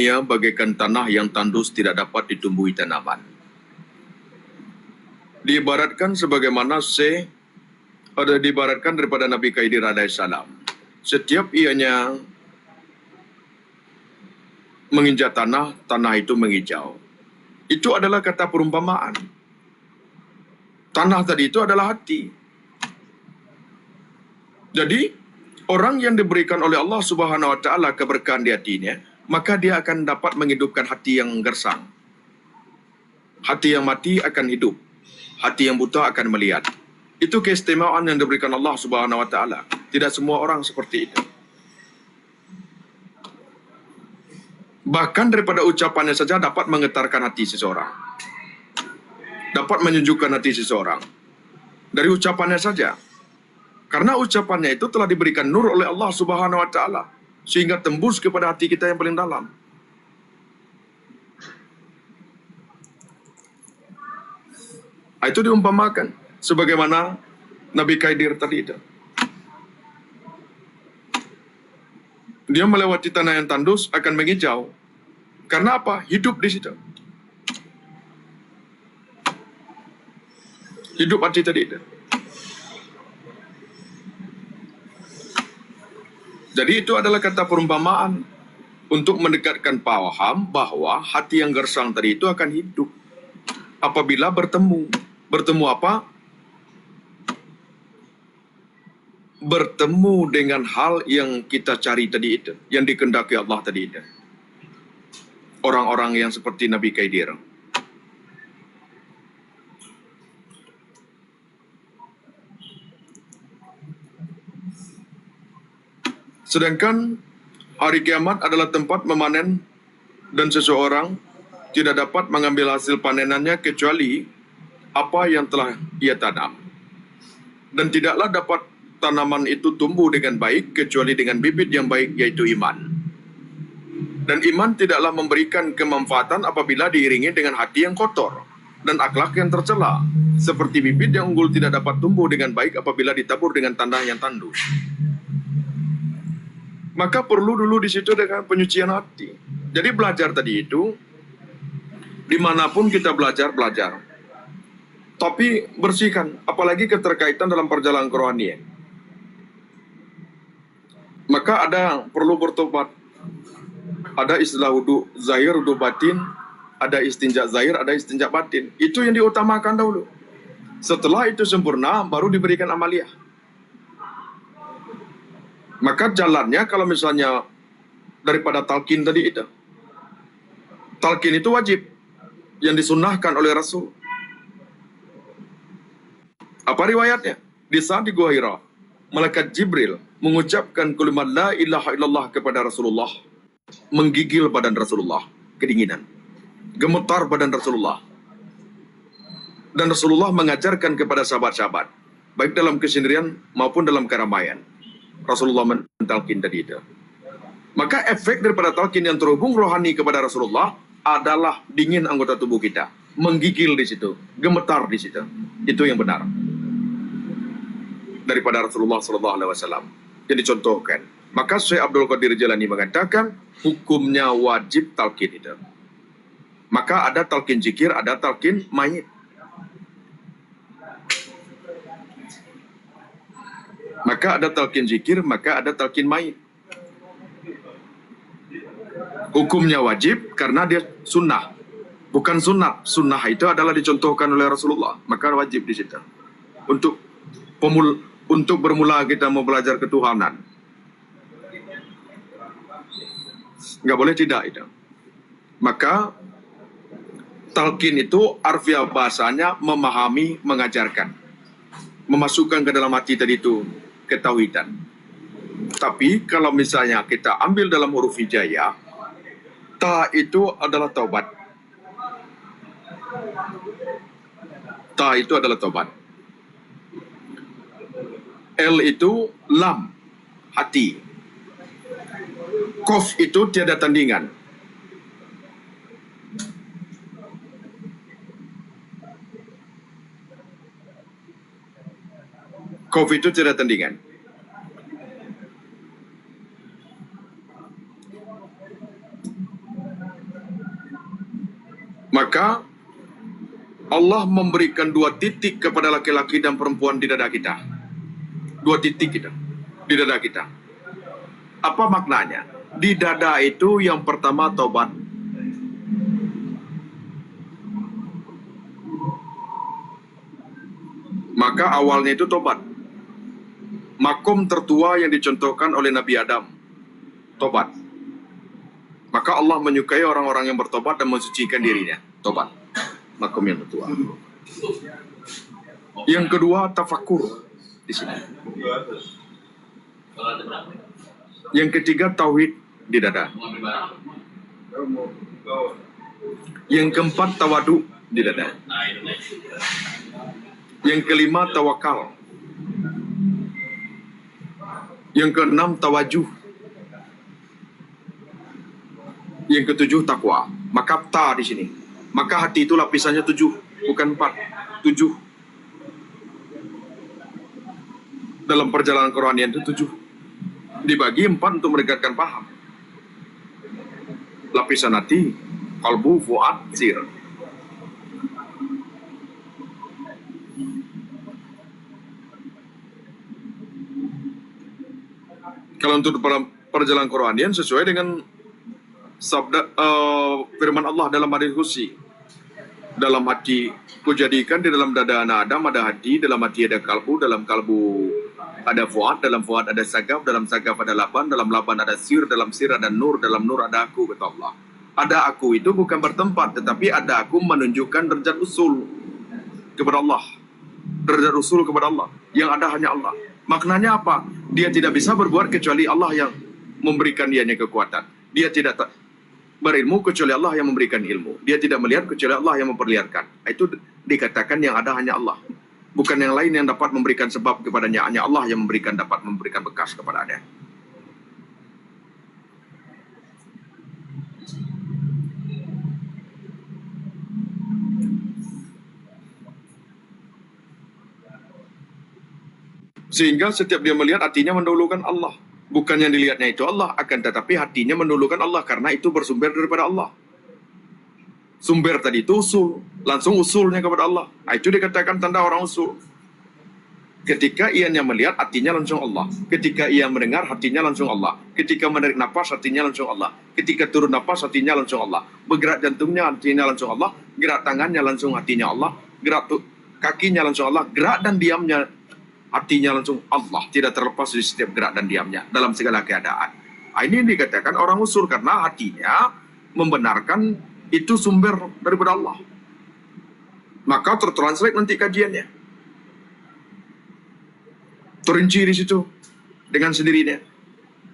Ia bagaikan tanah yang tandus tidak dapat ditumbuhi tanaman. Diibaratkan sebagaimana diibaratkan daripada Nabi Khidir alaihissalam. Setiap ianya menginjak tanah, tanah itu menghijau. Itu adalah kata perumpamaan. Tanah tadi itu adalah hati. Jadi, orang yang diberikan oleh Allah Subhanahu wa taala keberkahan di hatinya, maka dia akan dapat menghidupkan hati yang gersang. Hati yang mati akan hidup. Hati yang buta akan melihat. Itu keistimewaan yang diberikan Allah Subhanahu wa taala. Tidak semua orang seperti itu. Bahkan daripada ucapannya saja dapat menggetarkan hati seseorang. Dapat menyejukkan hati seseorang. Dari ucapannya saja. Karena ucapannya itu telah diberikan nur oleh Allah Subhanahu wa taala sehingga tembus kepada hati kita yang paling dalam. Itu diumpamakan sebagaimana Nabi Khidir tadi itu. Dia melewati tanah yang tandus akan menghijau. Karena apa? Hidup di situ. Hidup hati tadi itu. Jadi itu adalah kata perumpamaan untuk mendekatkan paham bahwa hati yang gersang tadi itu akan hidup apabila bertemu. Bertemu apa? Bertemu dengan hal yang kita cari tadi itu, yang dikehendaki Allah tadi itu. Orang-orang yang seperti Nabi Khidir. Sedangkan hari kiamat adalah tempat memanen dan seseorang tidak dapat mengambil hasil panenannya kecuali apa yang telah ia tanam. Dan tidaklah dapat tanaman itu tumbuh dengan baik kecuali dengan bibit yang baik, yaitu iman. Dan iman tidaklah memberikan kemanfaatan apabila diiringi dengan hati yang kotor dan akhlak yang tercela. Seperti bibit yang unggul tidak dapat tumbuh dengan baik apabila ditabur dengan tanah yang tandus. Maka perlu dulu di situ dengan penyucian hati. Jadi belajar tadi itu, dimanapun kita belajar. Tapi bersihkan, apalagi keterkaitan dalam perjalanan kerohanian. Maka perlu bertobat. Ada istilah wudu zahir, wudu batin, ada istinja zahir, ada istinja batin. Itu yang diutamakan dahulu. Setelah itu sempurna, baru diberikan amaliyah. Maka jalannya kalau misalnya daripada talqin tadi itu. Talqin itu wajib. Yang disunnahkan oleh Rasul. Apa riwayatnya? Di saat di Gua Hira, malaikat Jibril mengucapkan kalimat la ilaha illallah kepada Rasulullah. Menggigil badan Rasulullah. Kedinginan. Gemetar badan Rasulullah. Dan Rasulullah mengajarkan kepada sahabat-sahabat. Baik dalam kesendirian maupun dalam keramaian. Rasulullah mentalkin tadi itu. Maka efek daripada talqin yang terhubung rohani kepada Rasulullah adalah dingin anggota tubuh kita, menggigil di situ, gemetar di situ. Itu yang benar daripada Rasulullah SAW yang dicontohkan. Maka Syekh Abdul Qadir Jalani mengatakan hukumnya wajib talqin itu. Maka ada talqin zikir, ada talqin mayit. Maka ada talqin zikir, maka ada talqin mayit. Hukumnya wajib karena dia sunnah. Bukan sunat. Sunnah itu adalah dicontohkan oleh Rasulullah. Maka wajib di situ. Untuk bermula kita mau belajar ketuhanan. Nggak boleh tidak itu. Maka talqin itu arfiah bahasanya memahami, mengajarkan. Memasukkan ke dalam hati tadi itu ketauhidan. Tapi kalau misalnya kita ambil dalam huruf hijaiyah, ta itu adalah taubat. Ta itu adalah taubat. L itu lam, hati. Qaf itu tiada tandingan. Qaf itu tiada tandingan. Maka Allah memberikan 2 titik kepada laki-laki dan perempuan di dada kita. 2 titik kita di dada kita. Apa maknanya? Di dada itu yang pertama taubat. Maka awalnya itu tobat. Makom tertua yang dicontohkan oleh Nabi Adam, tobat. Maka Allah menyukai orang-orang yang bertobat dan mensucikan dirinya, tobat. Makom yang tertua. Yang kedua tafakur di sini. Yang ketiga tauhid di dada. Yang keempat tawadu di dada. Yang kelima tawakal. Yang keenam tawajuh. Yang ketujuh takwa. Maka ta di sini. Maka hati itu lapisannya 7, bukan 4, 7. Dalam perjalanan kerohanian itu 7. Dibagi 4 untuk mendekatkan paham. Lapisan hati, kalbu, fuad, sir. Kalau untuk perjalanan kerohanian sesuai dengan sabda firman Allah dalam hadis qudsi. Dalam hati kujadikan, di dalam dada anak Adam ada hati, dalam hati ada kalbu, dalam kalbu ada fuad, dalam fuad ada sagaf, dalam sagaf ada laban, dalam laban ada sir, dalam sir ada nur, dalam nur ada aku, kata Allah. Ada aku itu bukan bertempat, tetapi ada aku menunjukkan derajat usul kepada Allah. Derajat usul kepada Allah. Yang ada hanya Allah. Maknanya apa? Dia tidak bisa berbuat kecuali Allah yang memberikan dianya kekuatan. Dia tidak berilmu kecuali Allah yang memberikan ilmu. Dia tidak melihat kecuali Allah yang memperlihatkan. Itu dikatakan yang ada hanya Allah. Bukan yang lain yang dapat memberikan sebab kepadanya. Hanya Allah yang dapat memberikan bekas kepadanya. Sehingga setiap dia melihat hatinya mendahulukan Allah. Bukan yang dilihatnya itu Allah, akan tetapi hatinya mendahulukan Allah karena itu bersumber daripada Allah. Sumber tadi itu usul, langsung usulnya kepada Allah. Itu dikatakan tanda orang usul. Ketika ianya melihat, hatinya langsung Allah. Ketika ia mendengar, hatinya langsung Allah. Ketika menarik nafas, hatinya langsung Allah. Ketika turun nafas, hatinya langsung Allah. Bergerak jantungnya, hatinya langsung Allah. Gerak tangannya langsung hatinya Allah. Gerak kakinya langsung Allah. Gerak dan diamnya hatinya langsung Allah, tidak terlepas dari setiap gerak dan diamnya dalam segala keadaan. Ini dikatakan orang usul karena hatinya membenarkan itu sumber daripada Allah. Maka tertranslate nanti kajiannya. Terinci di situ dengan sendirinya.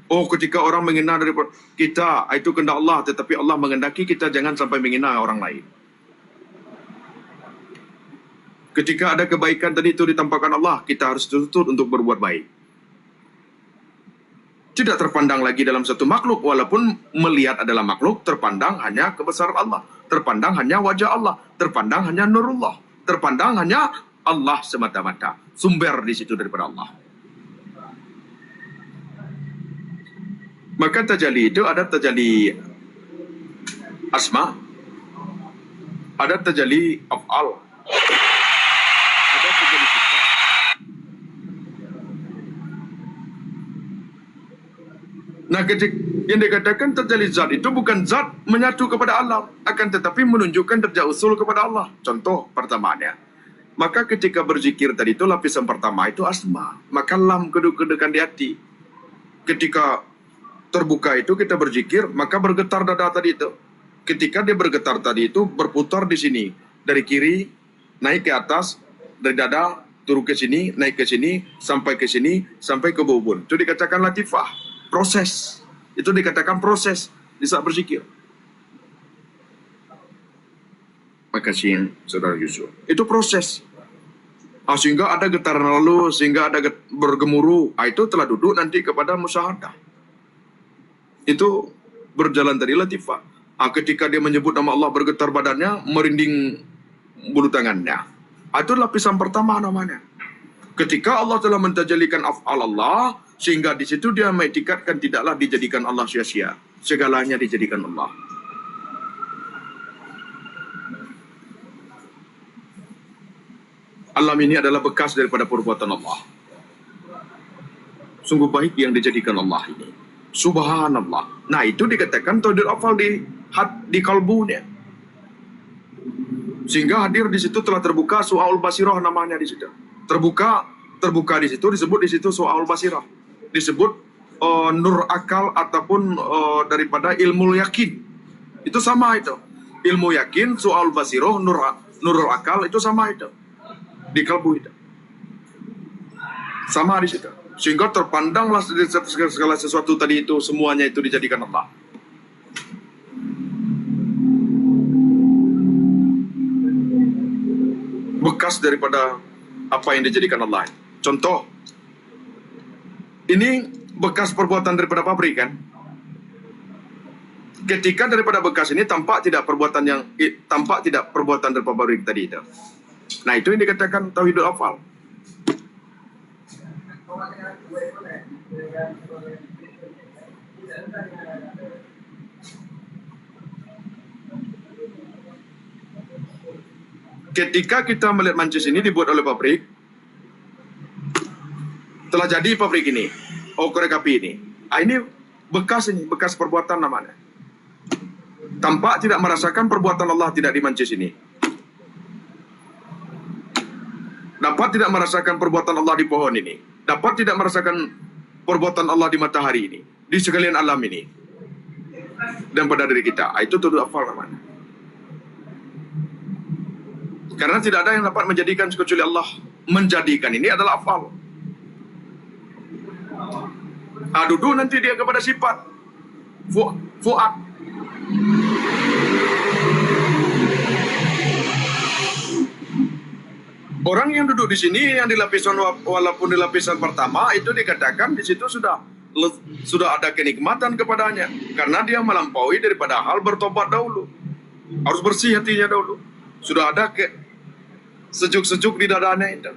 Oh, ketika orang menghina daripada kita, itu kehendak Allah, tetapi Allah menghendaki kita jangan sampai menghina orang lain. Ketika ada kebaikan tadi itu ditampakkan Allah, kita harus tuntut untuk berbuat baik. Tidak terpandang lagi dalam satu makhluk, walaupun melihat adalah makhluk, terpandang hanya kebesaran Allah, terpandang hanya wajah Allah, terpandang hanya nurullah, terpandang hanya Allah semata-mata. Sumber di situ daripada Allah. Maka tajalli itu ada tajalli asma, ada tajalli af'al. Nah, yang dikatakan terjadi zat itu bukan zat menyatu kepada Allah, akan tetapi menunjukkan derajat usul kepada Allah. Contoh pertamanya, maka ketika berzikir tadi itu lapisan pertama itu asma, maka lam kedudukan di hati. Ketika terbuka itu kita berzikir, maka bergetar dada tadi itu. Ketika dia bergetar tadi itu berputar di sini, dari kiri naik ke atas, dari dada turun ke sini, naik ke sini, sampai ke bubun. Itu dikatakan latifah. Proses. Itu dikatakan proses di saat berzikir. Makasih, Saudara Yusuf. Itu proses. Sehingga ada getaran lalu, sehingga ada bergemuruh. Itu telah duduk nanti kepada musyahadah. Itu berjalan tadi latifah. Ketika dia menyebut nama Allah, bergetar badannya, merinding bulu tangannya. Itu lapisan pertama namanya. Ketika Allah telah mentajalikan af'al Allah, sehingga di situ dia mengiktikadkan tidaklah dijadikan Allah sia-sia. Segalanya dijadikan Allah. Alam ini adalah bekas daripada perbuatan Allah. Sungguh baik yang dijadikan Allah ini. Subhanallah. Nah, itu dikatakan tauhidul afal di kalbunya. Sehingga hadir di situ telah terbuka su'aul basirah namanya di situ. Terbuka di situ, disebut di situ su'aul basirah. Disebut nur akal ataupun daripada ilmu yakin. Itu sama itu. Ilmu yakin, su'aul basirah, nurul akal itu sama itu. Di kalbu itu. Sama di situ. Sehingga terpandanglah segala sesuatu tadi itu, semuanya itu dijadikan Allah. Bekas daripada apa yang dijadikan Allah. Contoh, ini bekas perbuatan daripada pabrik kan? Ketika daripada bekas ini tampak tidak perbuatan dari pabrik tadi itu. Nah, itu yang dikatakan tauhidul afal. Ketika kita melihat mancis ini dibuat oleh pabrik, telah jadi pabrik ini, korek api ini. Ini bekas perbuatan namanya. Tampak tidak merasakan perbuatan Allah tidak di mancis ini. Dapat tidak merasakan perbuatan Allah di pohon ini. Dapat tidak merasakan perbuatan Allah di matahari ini. Di sekalian alam ini. Dan pada diri kita. Itu tauhidul afal namanya. Karena tidak ada yang dapat menjadikan kecuali Allah. Menjadikan ini adalah afal. Duduk nanti dia kepada sifat. Fu'ad. Orang yang duduk di sini yang di lapisan walaupun di lapisan pertama itu dikatakan di situ sudah ada kenikmatan kepadanya karena dia melampaui daripada hal bertobat dahulu. Harus bersih hatinya dahulu. Sudah ada sejuk-sejuk di dadanya itu.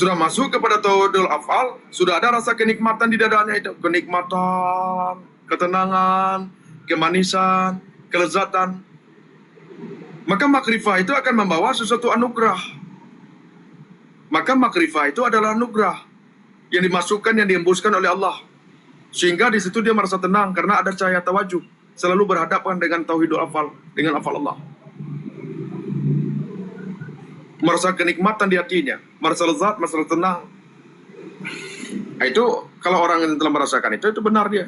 Sudah masuk kepada tauhidul afal, sudah ada rasa kenikmatan di dadanya itu. Kenikmatan, ketenangan, kemanisan, kelezatan. Maka makrifah itu akan membawa sesuatu anugerah. Maka makrifah itu adalah anugerah yang dimasukkan, yang diembuskan oleh Allah. Sehingga di situ dia merasa tenang karena ada cahaya tawajuh. Selalu berhadapan dengan tauhidul afal, dengan afal Allah. Merasa kenikmatan di hatinya, merasa lezat, merasa tenang. Nah, itu kalau orang yang telah merasakan itu benar dia.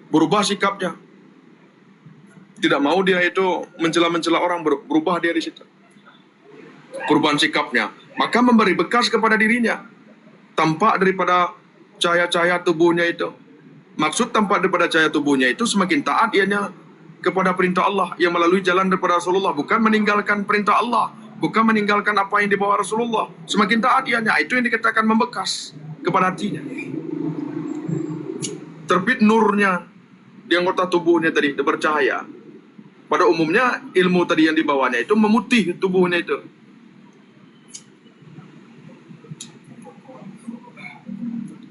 Berubah sikapnya. Tidak mau dia itu mencela-mencela orang, berubah dia di situ. Perubahan sikapnya. Maka memberi bekas kepada dirinya. Tampak daripada cahaya-cahaya tubuhnya itu. Maksud tampak daripada cahaya tubuhnya itu semakin taat ianya kepada perintah Allah yang melalui jalan daripada Rasulullah. Bukan meninggalkan perintah Allah. Bukan meninggalkan apa yang dibawa Rasulullah. Semakin taat ianya. Itu yang dikatakan membekas kepada hatinya. Terbit nurnya di anggota tubuhnya tadi bercahaya. Pada umumnya ilmu tadi yang dibawanya itu memutih tubuhnya itu.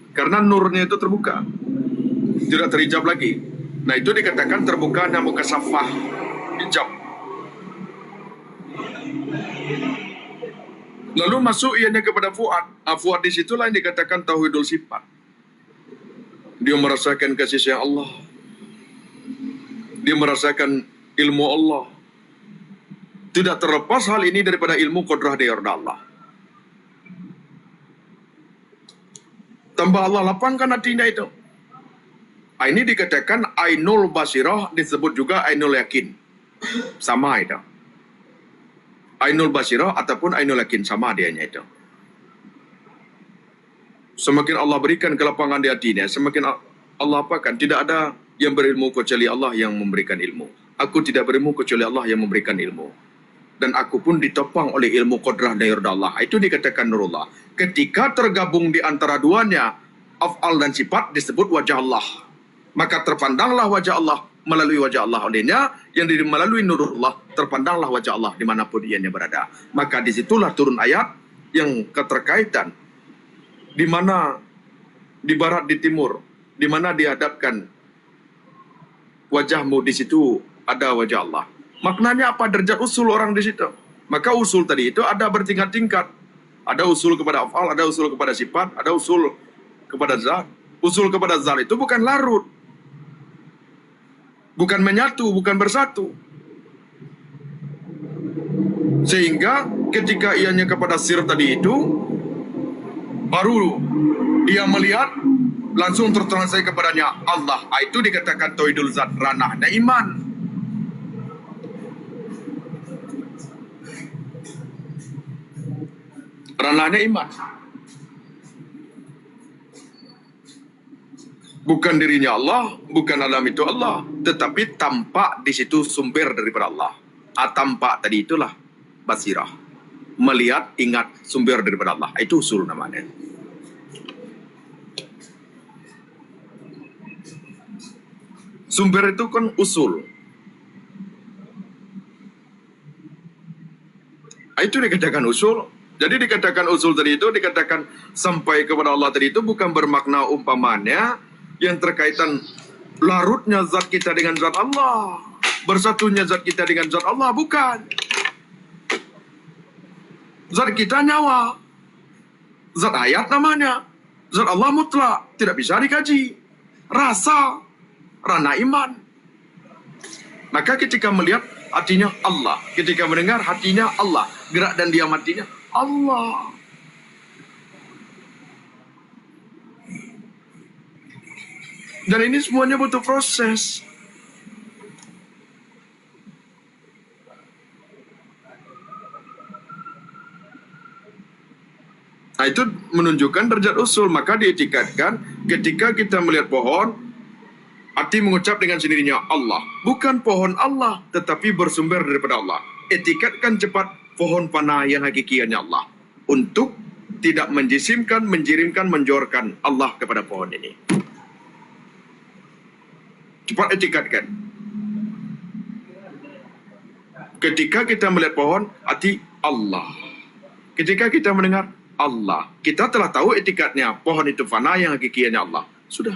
Karena nurnya itu terbuka. Tidak terhijab lagi. Nah, itu dikatakan terbuka muka safah. Hijab. Lalu masuk ianya kepada fuad. Fuad di situlah yang dikatakan tauhidul sifat. Dia merasakan kasih sayang Allah. Dia merasakan ilmu Allah. Tidak terlepas hal ini daripada ilmu qudrah dari Allah. Tambah Allah lapangkan hatinya itu. Ini dikatakan ainul basirah, disebut juga ainul yakin. Sama itu. Ainul basirah ataupun ainul yakin, sama dianya itu. Semakin Allah berikan kelapangan di hatinya, semakin Allah apakan? Tidak ada yang berilmu kecuali Allah yang memberikan ilmu. Aku tidak berilmu kecuali Allah yang memberikan ilmu. Dan aku pun ditopang oleh ilmu qudrah dari Allah. Itu dikatakan nurullah. Ketika tergabung di antara duanya, af'al dan sifat disebut wajah Allah. Maka terpandanglah wajah Allah melalui wajah Allah olehnya, yang melalui nurullah terpandanglah wajah Allah dimanapun ianya berada. Maka disitulah turun ayat yang keterkaitan di mana di barat, di timur, di mana dihadapkan wajahmu, di situ ada wajah Allah. Maknanya apa? Derajat usul orang di situ. Maka usul tadi itu ada bertingkat-tingkat. Ada usul kepada af'al, ada usul kepada sifat, ada usul kepada zat. Usul kepada zat itu bukan larut, bukan menyatu, bukan bersatu. Sehingga ketika ianya kepada sir tadi itu, baru dia melihat langsung terterangsai kepadanya Allah. Itu dikatakan tauhidul zat, ranahnya iman. Ranahnya iman. Bukan dirinya Allah, bukan alam itu Allah, tetapi tampak di situ sumber daripada Allah. Tampak tadi itulah basirah. Melihat, ingat sumber daripada Allah. Itu usul namanya. Sumber itu kan usul. Itu dikatakan usul. Jadi dikatakan usul tadi itu, dikatakan sampai kepada Allah tadi itu bukan bermakna umpamanya yang terkaitan larutnya zat kita dengan zat Allah, bersatunya zat kita dengan zat Allah, bukan. Zat kita nyawa, zat hayat namanya, zat Allah mutlak, tidak bisa dikaji. Rasa, ranah iman. Maka ketika melihat, hatinya Allah. Ketika mendengar, hatinya Allah. Gerak dan diam hatinya Allah. Dan ini semuanya butuh proses. Nah, itu menunjukkan derajat usul. Maka dietikatkan ketika kita melihat pohon, hati mengucap dengan sendirinya Allah. Bukan pohon Allah, tetapi bersumber daripada Allah. Etikatkan cepat pohon panah yang hakikinya Allah. Untuk tidak menjisimkan, menjirimkan, menjorkan Allah kepada pohon ini. Cepat etikatkan. Ketika kita melihat pohon, hati Allah. Ketika kita mendengar Allah, kita telah tahu etikatnya. Pohon itu fana, yang hakikinya Allah. Sudah.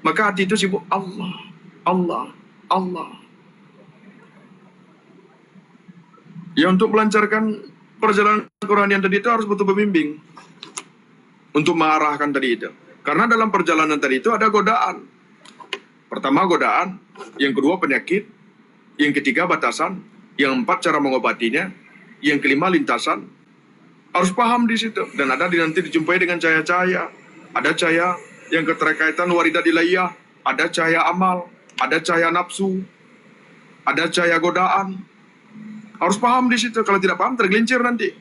Maka hati itu sibuk Allah, Allah, Allah. Ya, untuk melancarkan perjalanan Quran yang tadi itu harus butuh pembimbing. Untuk mengarahkan tadi itu. Karena dalam perjalanan tadi itu ada godaan. Pertama godaan, yang kedua penyakit, yang ketiga batasan, yang empat cara mengobatinya, yang kelima lintasan. Harus paham di situ. Dan ada nanti dijumpai dengan cahaya-cahaya. Ada cahaya yang keterkaitan waridat ilaiyah, ada cahaya amal, ada cahaya nafsu, ada cahaya godaan. Harus paham di situ. Kalau tidak paham tergelincir nanti.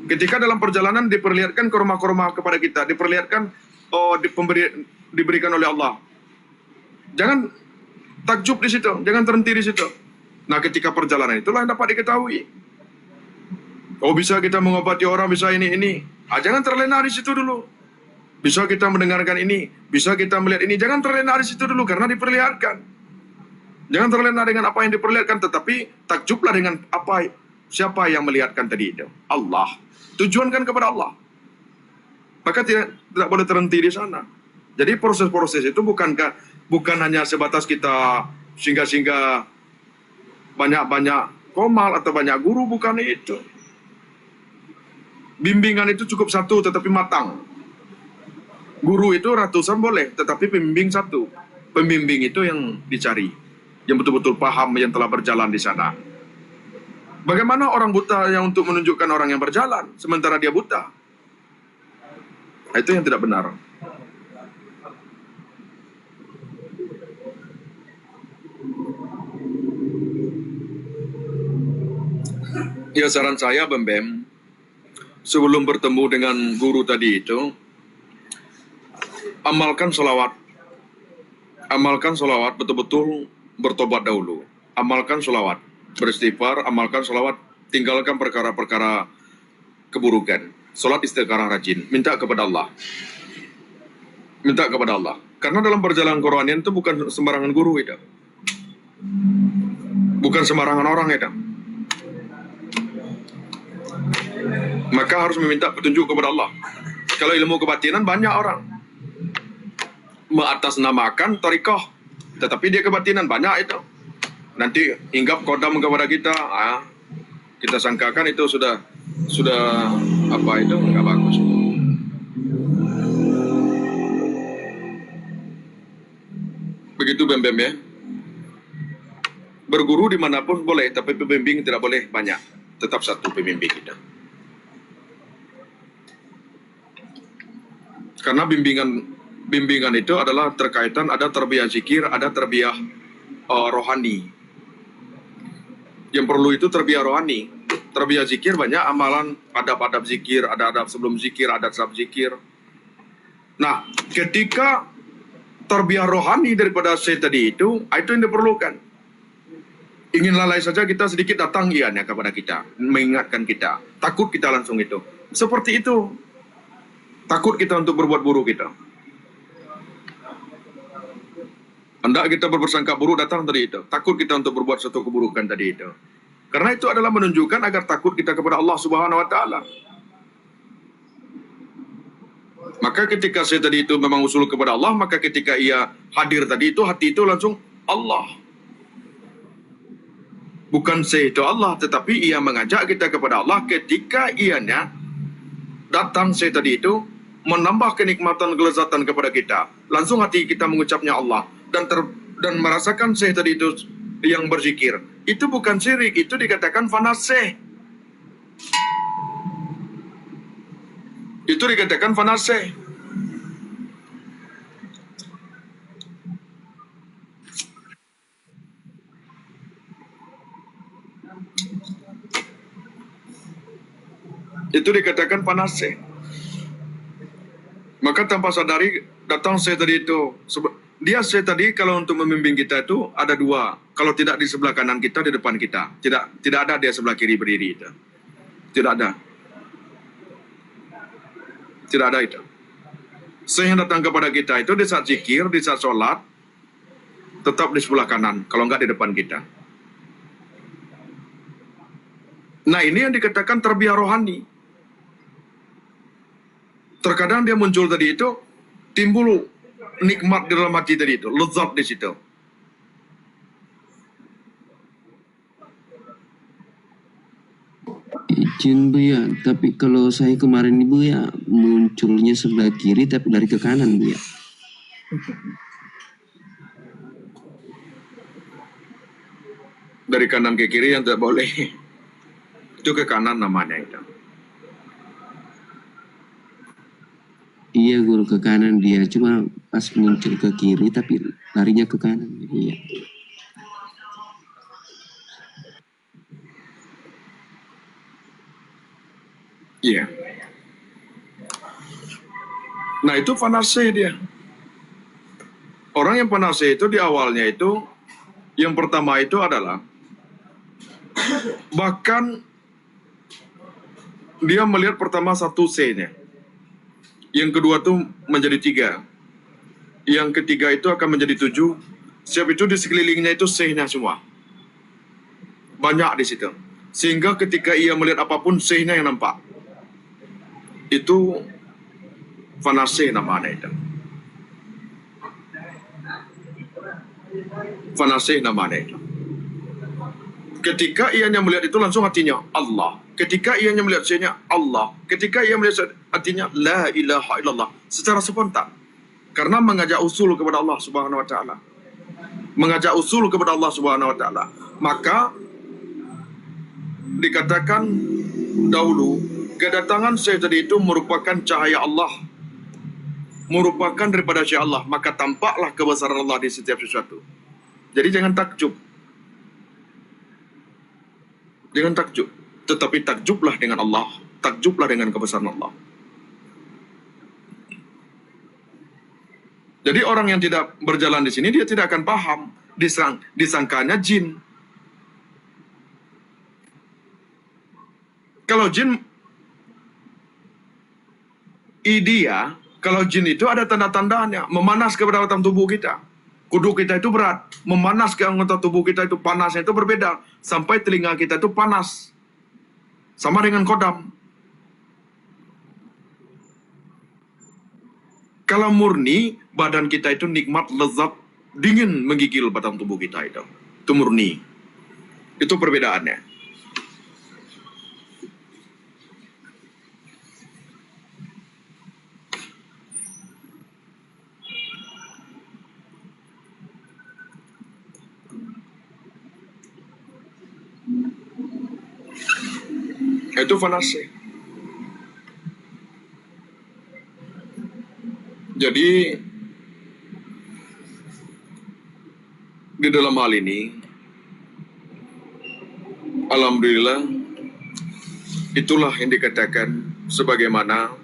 Ketika dalam perjalanan diperlihatkan korma-korma kepada kita, diperlihatkan diberikan oleh Allah. Jangan takjub di situ, jangan terhenti di situ. Nah, ketika perjalanan itulah yang dapat diketahui. Oh, bisa kita mengobati orang, bisa ini. Jangan terlena di situ dulu. Bisa kita mendengarkan ini, bisa kita melihat ini. Jangan terlena di situ dulu karena diperlihatkan. Jangan terlena dengan apa yang diperlihatkan, tetapi takjublah dengan siapa yang melihatkan tadi itu. Allah. Tujuankan kepada Allah. Maka tidak boleh terhenti di sana. Jadi proses-proses itu bukan hanya sebatas kita sehingga banyak komal atau banyak guru, bukan itu. Bimbingan itu cukup satu tetapi matang. Guru itu ratusan boleh, tetapi pembimbing satu. Pembimbing itu yang dicari, yang betul-betul paham, yang telah berjalan di sana. Bagaimana orang buta yang untuk menunjukkan orang yang berjalan, sementara dia buta? Nah, itu yang tidak benar. Ya, saran saya, Bem, sebelum bertemu dengan guru tadi itu, amalkan sholawat. Amalkan sholawat, betul-betul bertobat dahulu. Amalkan sholawat, beristighfar, amalkan sholawat, tinggalkan perkara-perkara keburukan. Sholat istiqarah rajin, minta kepada Allah. Minta kepada Allah. Karena dalam perjalanan Quranian itu bukan sembarangan guru itu. Bukan sembarangan orang itu. Maka harus meminta petunjuk kepada Allah. Kalau ilmu kebatinan banyak orang mengatasnamakan thariqah, tetapi dia kebatinan banyak itu. Nanti hinggap kodam kepada kita, Kita sangkakan itu sudah apa itu nggak bagus. Begitu Bem-Bem ya. Berguru dimanapun boleh, tapi pembimbing tidak boleh banyak. Tetap satu pembimbing kita. Karena bimbingan itu adalah terkaitan, ada tarbiyah zikir, ada tarbiyah rohani. Yang perlu itu tarbiyah rohani. Tarbiyah zikir banyak amalan, adab-adab zikir, ada adab sebelum zikir, ada adab zikir. Nah, ketika tarbiyah rohani daripada saya tadi itu yang diperlukan. Ingin lalai saja kita sedikit datang ianya kepada kita, mengingatkan kita. Takut kita langsung itu. Seperti itu. Takut kita untuk berbuat buruk kita. Hendak kita berprasangka buruk datang tadi itu. Takut kita untuk berbuat suatu keburukan tadi itu. Karena itu adalah menunjukkan agar takut kita kepada Allah Subhanahu wa taala. Maka ketika saya tadi itu memang usul kepada Allah, maka ketika ia hadir tadi itu, hati itu langsung Allah. Bukan saya itu Allah, tetapi ia mengajak kita kepada Allah ketika ianya datang saya tadi itu, menambah kenikmatan kelezatan kepada kita. Langsung hati kita mengucapnya Allah. Dan merasakan saya tadi itu yang berzikir. Itu bukan syirik, itu dikatakan fanaseh. Itu dikatakan fanaseh. Itu dikatakan fanaseh. Maka tanpa sadari datang saya tadi itu. Dia saya tadi kalau untuk membimbing kita itu ada dua. Kalau tidak di sebelah kanan kita, di depan kita. Tidak ada dia sebelah kiri berdiri itu. Tidak ada. Tidak ada itu. Saya yang datang kepada kita itu di saat zikir, di saat sholat, tetap di sebelah kanan. Kalau enggak di depan kita. Nah ini yang dikatakan tarbiyah rohani. Terkadang dia muncul tadi itu, timbul nikmat di dalam hati tadi itu, lezat di situ. Izin Bu ya, tapi kalau saya kemarin Ibu ya munculnya sebelah kiri tapi lari ke kanan Bu ya. Dari kanan ke kiri yang tidak boleh. Itu ke kanan namanya itu. Iya guru, ke kanan dia, cuma pas muncul ke kiri tapi larinya ke kanan. Iya. Iya. Nah itu fanaseh dia. Orang yang fanaseh itu di awalnya itu, yang pertama itu adalah, bahkan dia melihat pertama satu C-nya. Yang kedua itu menjadi 3. Yang ketiga itu akan menjadi 7. Siap itu di sekelilingnya itu C-nya semua. Banyak di situ. Sehingga ketika ia melihat apapun C-nya yang nampak. Itu fanaseh namanya itu. Fanaseh namanya itu. Ketika ianya melihat itu langsung hatinya Allah. Ketika ianya melihat C-nya Allah. Ketika ia melihat hatinya la ilaha illallah. Secara spontan. Karena mengajak usul kepada Allah Subhanahu wa taala. Mengajak usul kepada Allah Subhanahu wa taala. Maka dikatakan dahulu kedatangan saya tadi itu merupakan cahaya Allah. Merupakan daripada cahaya Allah. Maka tampaklah kebesaran Allah di setiap sesuatu. Jadi jangan takjub. Jangan takjub. Tetapi takjublah dengan Allah. Takjublah dengan kebesaran Allah. Jadi orang yang tidak berjalan di sini, dia tidak akan paham. Disangkanya jin. Kalau jin, kalau jin itu ada tanda-tandanya. Memanas kepada dalam tubuh kita. Kudu kita itu berat. Memanas ke anggota tubuh kita itu, panasnya itu berbeda. Sampai telinga kita itu panas. Sama dengan kodam. Kalau murni, badan kita itu nikmat, lezat, dingin menggigil batang tubuh kita itu. Itu murni. Itu perbedaannya. Itu fanasi. Jadi di dalam hal ini, alhamdulillah, itulah yang dikatakan sebagaimana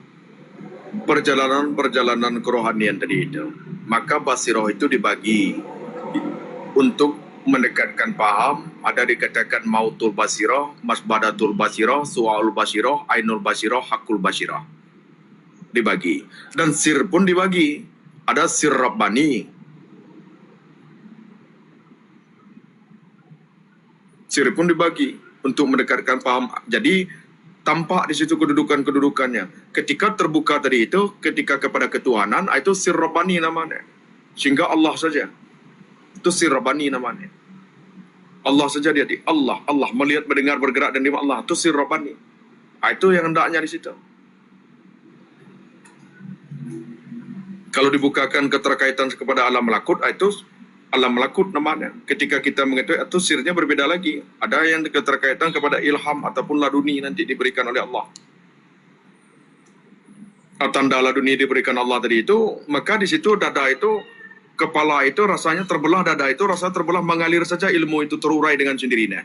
perjalanan-perjalanan kerohanian tadi itu. Maka basiroh itu dibagi untuk mendekatkan paham. Ada dikatakan mautul basiroh, masbadatul basiroh, su'aul basiroh, ainul basiroh, hakul basiroh. Dibagi. Dan sir pun dibagi. Ada sir Rabbani. Sir pun dibagi untuk mendekatkan paham. Jadi tampak di situ kedudukan-kedudukannya. Ketika terbuka tadi itu, ketika kepada ketuhanan, itu sir Rabbani namanya. Sehingga Allah saja. Itu sir Rabbani namanya. Allah saja dia di Allah. Allah melihat, mendengar, bergerak dan di Allah. Itu sir Rabbani. Itu yang hendaknya di situ. Kalau dibukakan keterkaitan kepada alam malakut, itu alam malakut namanya. Ketika kita mengetahui itu sirnya berbeda lagi. Ada yang keterkaitan kepada ilham ataupun laduni nanti diberikan oleh Allah. Tanda laduni diberikan Allah tadi itu, maka di situ dada itu, kepala itu rasanya terbelah, dada itu rasanya terbelah, mengalir saja ilmu itu terurai dengan sendirinya.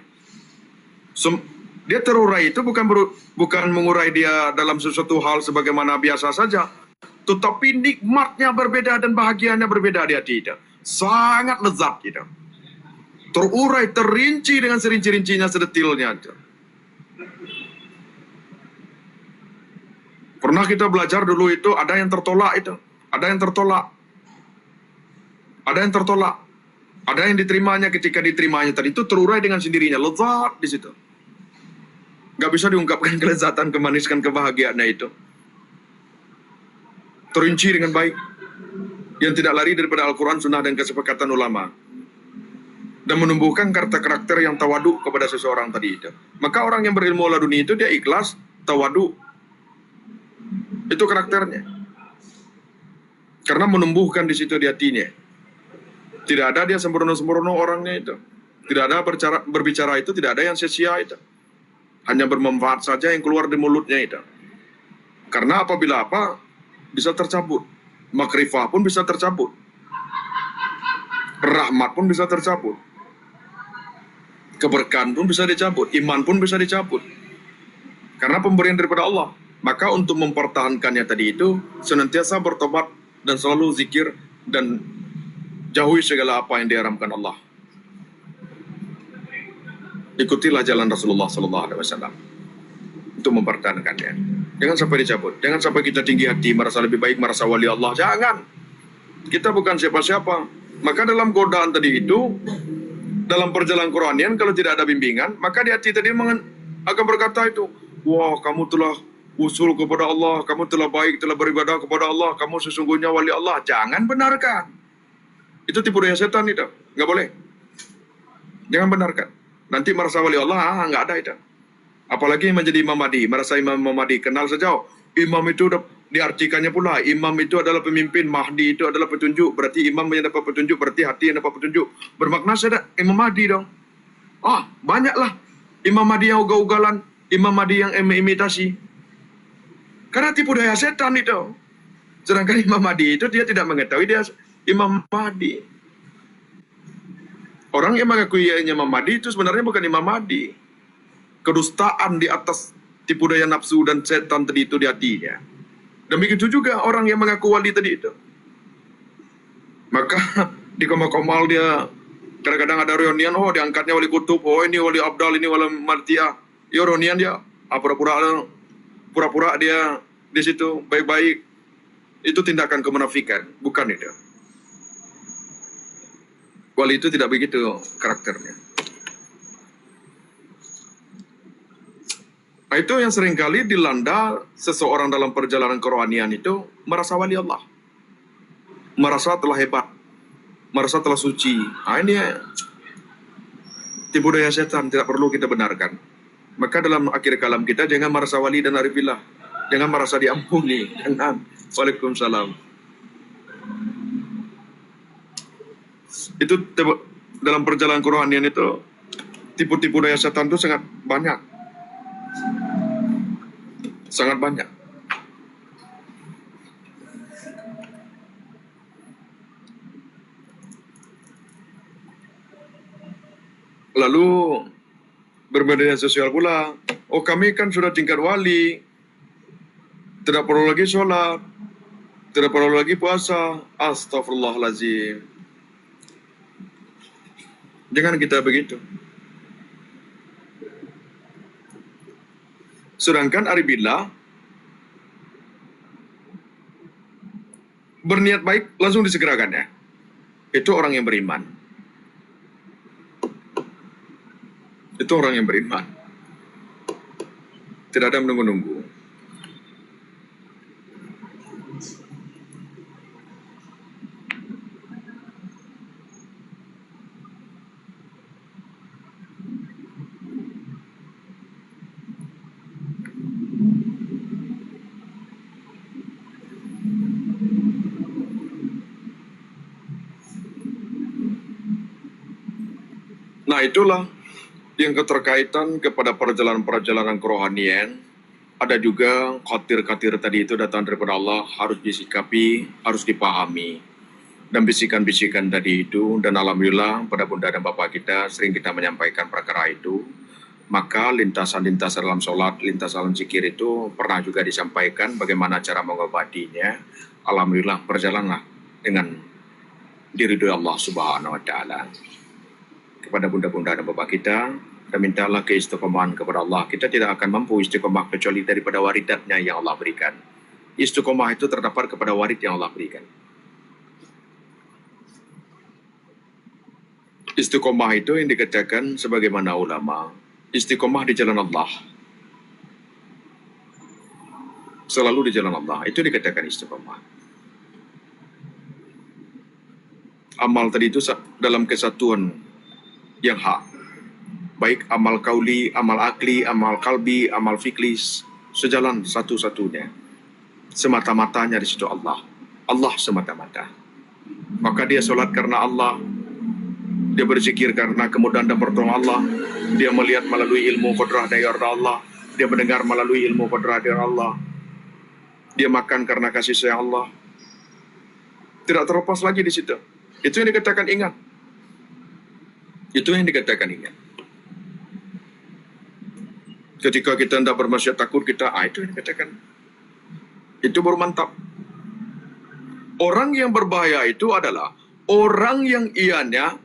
Dia terurai itu bukan mengurai dia dalam sesuatu hal sebagaimana biasa saja, tetapi nikmatnya berbeda dan bahagianya berbeda di hati itu. Sangat lezat gitu. Terurai, terinci dengan serinci-rincinya, sedetilnya itu. Pernah kita belajar dulu itu, ada yang tertolak itu. Ada yang tertolak. Ada yang tertolak. Ada yang diterimanya, ketika diterimanya tadi itu terurai dengan sendirinya. Lezat di situ. Gak bisa diungkapkan kelezatan, kemaniskan, kebahagiaannya itu. Terinci dengan baik. Yang tidak lari daripada Al-Quran, Sunnah, dan kesepakatan ulama. Dan menumbuhkan karakter yang tawadu kepada seseorang tadi itu. Maka orang yang berilmu laduni itu, dia ikhlas, tawadu. Itu karakternya. Karena menumbuhkan di situ di hatinya. Tidak ada dia sembrono-sembrono orangnya itu. Tidak ada berbicara itu, tidak ada yang sia-sia itu. Hanya bermanfaat saja yang keluar di mulutnya itu. Karena apabila apa, bisa tercabut. Makrifah pun bisa tercabut. Rahmat pun bisa tercabut. Keberkahan pun bisa dicabut. Iman pun bisa dicabut. Karena pemberian daripada Allah. Maka untuk mempertahankannya tadi itu, senantiasa bertobat dan selalu zikir dan jauhi segala apa yang diharamkan Allah. Ikutilah jalan Rasulullah SAW untuk mempertahankannya. Jangan sampai dicabut. Jangan sampai kita tinggi hati, merasa lebih baik, merasa wali Allah. Jangan. Kita bukan siapa-siapa. Maka dalam godaan tadi itu, dalam perjalanan Quranian, kalau tidak ada bimbingan, maka di hati tadi akan berkata itu, wah, kamu telah usul kepada Allah, kamu telah baik, telah beribadah kepada Allah, kamu sesungguhnya wali Allah. Jangan benarkan. Itu tipu daya setan itu. Nggak boleh. Jangan benarkan. Nanti merasa wali Allah, nggak ada itu. Apalagi menjadi Imam Mahdi, merasa Imam Mahdi, kenal saja. Imam itu diartikannya pula, imam itu adalah pemimpin, Mahdi itu adalah petunjuk. Berarti imam yang dapat petunjuk, berarti hati yang dapat petunjuk. Bermakna saja Imam Mahdi dong. Banyaklah Imam Mahdi yang ugal-ugalan, Imam Mahdi yang imitasi. Karena tipu daya setan itu. Sedangkan Imam Mahdi itu dia tidak mengetahui dia Imam Mahdi. Orang yang mengakui Imam Mahdi itu sebenarnya bukan Imam Mahdi. Kedustaan di atas tipu daya nafsu dan setan tadi itu di hatinya. Dan begitu juga orang yang mengaku wali tadi itu. Maka di Komal-Komal dia kadang-kadang ada reunian, diangkatnya wali kutub, ini wali abdal, ini wali martia. Ya reunian dia, pura-pura dia di situ baik-baik. Itu tindakan kemunafikan, bukan itu. Wali itu tidak begitu karakternya. Nah, itu yang seringkali dilanda seseorang dalam perjalanan kerohanian itu merasa wali Allah. Merasa telah hebat. Merasa telah suci. Nah, ini tipu daya setan, tidak perlu kita benarkan. Maka dalam akhir kalam kita jangan merasa wali dan arifillah. Jangan merasa diampuni. Jangan. Waalaikumsalam. Itu dalam perjalanan kerohanian itu tipu-tipu daya setan itu sangat banyak. Sangat banyak. Lalu bermedia sosial pula. Oh, kami kan sudah tingkat wali, tidak perlu lagi sholat, tidak perlu lagi puasa. Astagfirullahaladzim. Jangan kita begitu. Sedangkan Aribillah berniat baik langsung disegerakannya. Itu orang yang beriman. Itu orang yang beriman. Tidak ada menunggu-nunggu. Nah, itulah yang keterkaitan kepada perjalanan-perjalanan kerohanian. Ada juga khatir-khatir tadi itu datang daripada Allah, harus disikapi, harus dipahami. Dan bisikan-bisikan tadi itu, dan alhamdulillah pada bunda dan bapak kita sering kita menyampaikan perkara itu. Maka lintasan-lintasan dalam sholat, lintasan dalam zikir itu pernah juga disampaikan bagaimana cara mengobatinya. Alhamdulillah berjalanlah dengan diridhoi Allah Subhanahu wa Ta'ala. Kepada bunda-bunda dan bapak kita, dan mintalah keistiqomahan kepada Allah. Kita tidak akan mampu istiqomah kecuali daripada waridatnya yang Allah berikan. Istiqomah itu terdapat kepada warid yang Allah berikan. Istiqomah itu yang dikatakan sebagaimana ulama, istiqomah di jalan Allah. Selalu di jalan Allah, itu dikatakan istiqomah. Amal tadi itu dalam kesatuan yang hak, baik amal kauli, amal akli, amal kalbi, amal fiklis, sejalan satu-satunya, semata-matanya di situ Allah semata-mata. Maka dia sholat karena Allah, dia berzikir karena kemudahan dan pertolongan Allah, dia melihat melalui ilmu qudrah dari Allah, dia mendengar melalui ilmu qudrah dari Allah, dia makan karena kasih sayang Allah. Tidak terlepas lagi di situ. Itu yang dikatakan ingat. Itu yang dikatakan ingat. Ketika kita tidak bermaksiat takut kita, itu yang dikatakan. Itu baru mantap. Orang yang berbahaya itu adalah orang yang ianya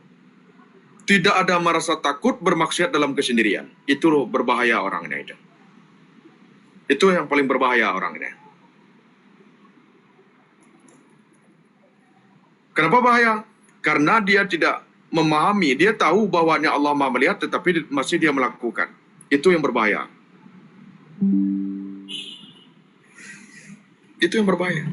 tidak ada merasa takut bermaksiat dalam kesendirian. Itu loh berbahaya orangnya itu. Itu yang paling berbahaya orangnya. Kenapa bahaya? Karena dia tidak memahami, dia tahu bahwanya Allah Maha melihat, tetapi masih dia melakukan. Itu yang berbahaya. Itu yang berbahaya.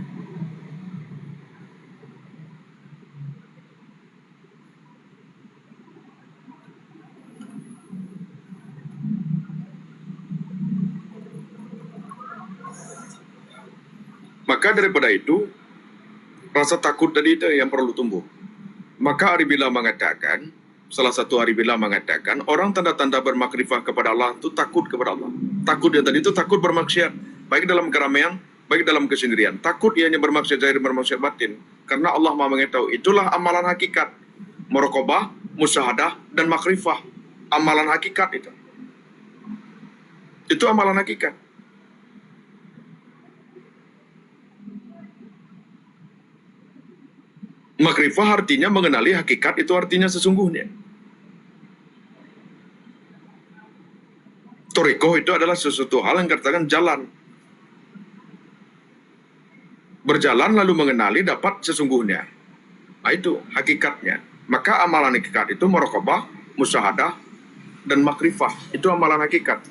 Maka daripada itu, rasa takut tadi itu yang perlu tumbuh. Maka Aribillah mengatakan, salah satu Aribillah mengatakan, orang tanda-tanda bermakrifah kepada Allah itu takut kepada Allah. Takut yang tadi itu takut bermaksiat, baik dalam keramaian, baik dalam kesendirian. Takut ianya bermaksiat zahir, bermaksiat batin. Karena Allah Maha mengetahui. Itulah amalan hakikat. Muraqabah, musyahadah, dan makrifah. Amalan hakikat itu. Itu amalan hakikat. Makrifah artinya mengenali hakikat, itu artinya sesungguhnya. Thariqah itu adalah sesuatu hal yang katakan jalan. Berjalan lalu mengenali dapat sesungguhnya. Nah itu hakikatnya. Maka amalan hakikat itu muraqabah, musyahadah, dan makrifah. Itu amalan hakikat.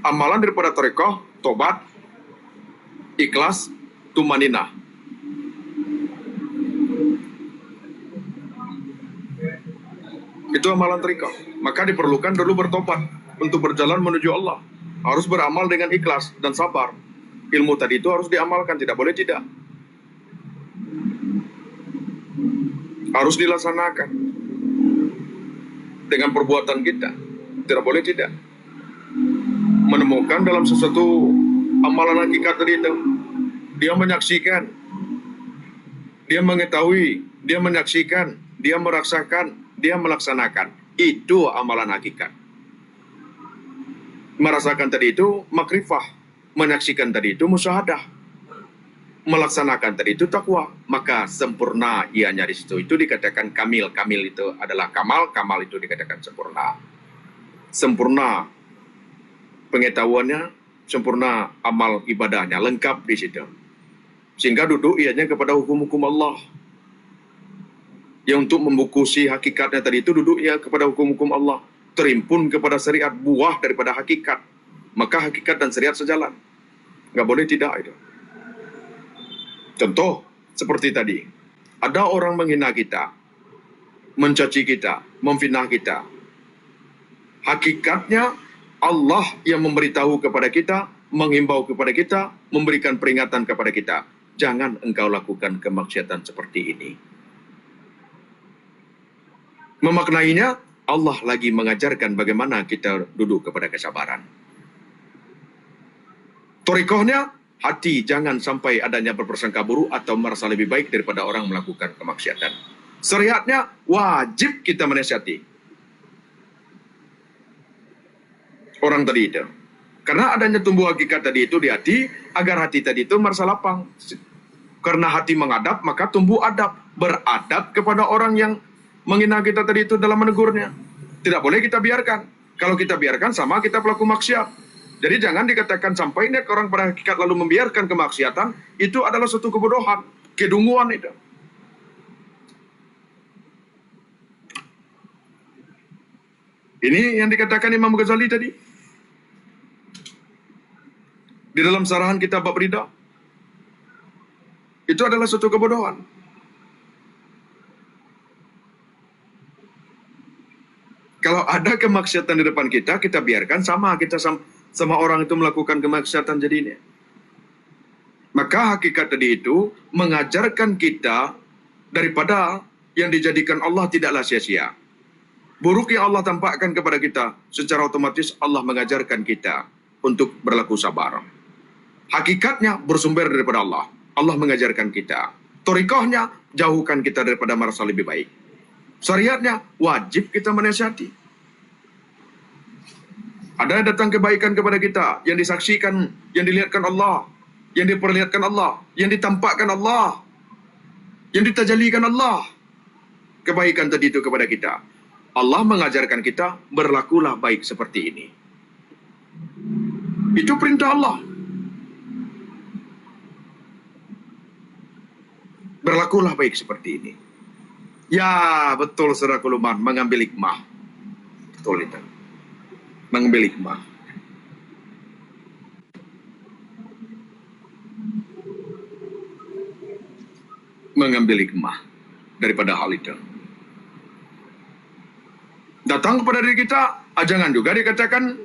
Amalan daripada thariqah, tobat, ikhlas, tumaninah. Itu amalan thariqah. Maka diperlukan dulu bertobat untuk berjalan menuju Allah. Harus beramal dengan ikhlas dan sabar. Ilmu tadi itu harus diamalkan, tidak boleh tidak. Harus dilaksanakan dengan perbuatan kita, tidak boleh tidak. Menemukan dalam sesuatu amalan hakikat tadi itu. Dia menyaksikan, dia mengetahui, dia menyaksikan, dia merasakan, dia melaksanakan. Itu amalan hakikat. Merasakan tadi itu makrifah, menyaksikan tadi itu musyahadah, melaksanakan tadi itu takwa, maka sempurna ianya di situ. Itu dikatakan kamil. Kamil itu adalah kamal, kamal itu dikatakan sempurna. Sempurna pengetahuannya, sempurna amal ibadahnya, lengkap di situ. Sehingga duduk ianya kepada hukum-hukum Allah. Yang untuk membukusi hakikatnya tadi itu duduk ia kepada hukum-hukum Allah. Terimpun kepada syariat, buah daripada hakikat. Maka hakikat dan syariat sejalan. Nggak boleh tidak itu. Contoh seperti tadi. Ada orang menghina kita, mencaci kita, memfitnah kita. Hakikatnya Allah yang memberitahu kepada kita, menghimbau kepada kita, memberikan peringatan kepada kita. Jangan engkau lakukan kemaksiatan seperti ini. Memaknainya, Allah lagi mengajarkan bagaimana kita duduk kepada kesabaran. Torikohnya, hati jangan sampai adanya berprasangka buruk atau merasa lebih baik daripada orang melakukan kemaksiatan. Syariatnya, wajib kita menasihati orang tadi itu. Karena adanya tumbuh hakikat tadi itu di hati, agar hati tadi itu merasa lapang. Karena hati mengadab, maka tumbuh adab. Beradab kepada orang yang menghina kita tadi itu dalam menegurnya. Tidak boleh kita biarkan. Kalau kita biarkan, sama kita pelaku maksiat. Jadi jangan dikatakan sampai ini orang pada hakikat lalu membiarkan kemaksiatan, itu adalah suatu kebodohan, kedunguan itu. Ini yang dikatakan Imam Ghazali tadi. Di dalam sarahan kitab bab ridha. Itu adalah suatu kebodohan. Kalau ada kemaksiatan di depan kita, kita biarkan sama kita sama orang itu melakukan kemaksiatan jadinya. Maka hakikat tadi itu mengajarkan kita daripada yang dijadikan Allah tidaklah sia-sia. Buruk yang Allah tampakkan kepada kita, secara otomatis Allah mengajarkan kita untuk berlaku sabar. Hakikatnya bersumber daripada Allah. Allah mengajarkan kita. Torikohnya, jauhkan kita daripada merasa lebih baik. Syariatnya, wajib kita menasihati. Ada datang kebaikan kepada kita, yang disaksikan, yang dilihatkan Allah, yang diperlihatkan Allah, yang ditampakkan Allah, yang ditajalikan Allah. Kebaikan tadi itu kepada kita. Allah mengajarkan kita, berlakulah baik seperti ini. Itu perintah Allah. Berlakulah baik seperti ini. Ya, betul saudara Kuluman, mengambil hikmah. Betul itu. Mengambil hikmah. Mengambil hikmah daripada hal itu. Datang kepada diri kita, jangan juga dikatakan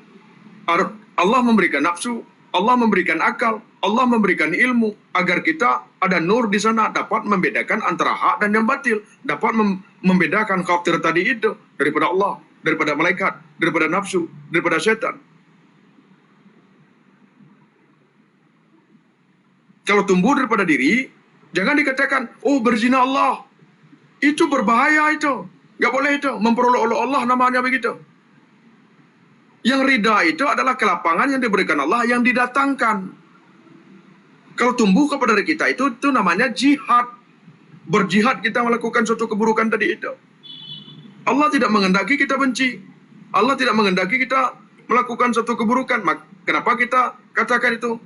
Allah memberikan nafsu, Allah memberikan akal, Allah memberikan ilmu, agar kita ada nur di sana, dapat membedakan antara hak dan yang batil, dapat membedakan kafir tadi itu daripada Allah, daripada malaikat, daripada nafsu, daripada setan. Kalau tumbuh daripada diri, jangan dikatakan, oh berzina Allah, itu berbahaya itu, nggak boleh itu, memperolok-olok Allah namanya begitu. Yang ridha itu adalah kelapangan yang diberikan Allah yang didatangkan. Kalau tumbuh kepada diri kita itu namanya jihad. Berjihad kita melakukan suatu keburukan tadi itu. Allah tidak menghendaki kita benci. Allah tidak menghendaki kita melakukan suatu keburukan. Kenapa kita katakan itu?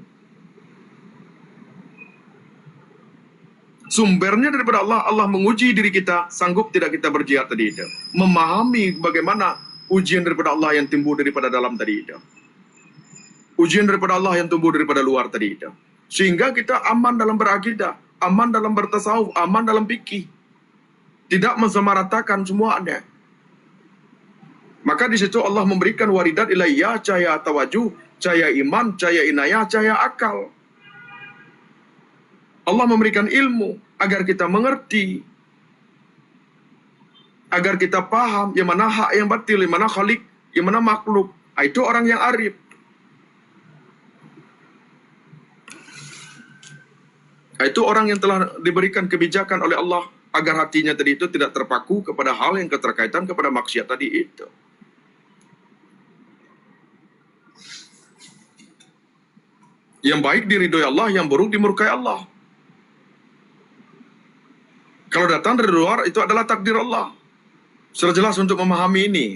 Sumbernya daripada Allah. Allah menguji diri kita. Sanggup tidak kita berjihad tadi itu. Memahami bagaimana ujian daripada Allah yang tumbuh daripada dalam tadi itu. Ujian daripada Allah yang tumbuh daripada luar tadi itu. Sehingga kita aman dalam berakidah, aman dalam bertasawuf, aman dalam fikih. Tidak mensamaratakan semuanya. Maka di situ Allah memberikan waridat ilaiyah, cahaya tawajuh, cahaya iman, cahaya inayah, cahaya akal. Allah memberikan ilmu agar kita mengerti, agar kita paham yang mana hak, yang batil, yang mana khalik, yang mana makhluk. Itu orang yang arif. Itu orang yang telah diberikan kebijakan oleh Allah agar hatinya tadi itu tidak terpaku kepada hal yang keterkaitan kepada maksiat tadi itu. Yang baik diridhoi Allah, yang buruk dimurkai Allah. Kalau datang dari luar, itu adalah takdir Allah. Sudah jelas untuk memahami ini.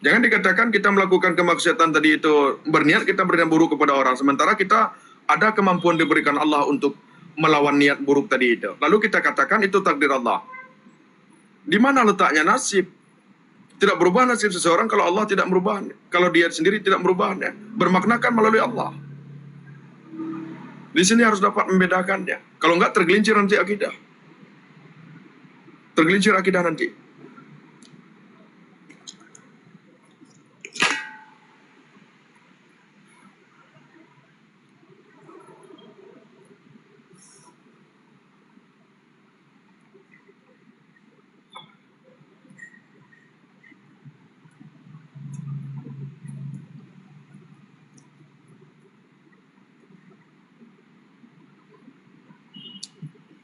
Jangan dikatakan kita melakukan kemaksiatan tadi itu, berniat kita berniat buruk kepada orang, sementara kita ada kemampuan diberikan Allah untuk melawan niat buruk tadi itu. Lalu kita katakan itu takdir Allah. Di mana letaknya nasib? Tidak berubah nasib seseorang kalau Allah tidak merubahnya. Kalau dia sendiri tidak merubahnya. Bermaknakan melalui Allah. Di sini harus dapat membedakannya. Kalau enggak tergelincir nanti akidah. Tergelincir akidah nanti.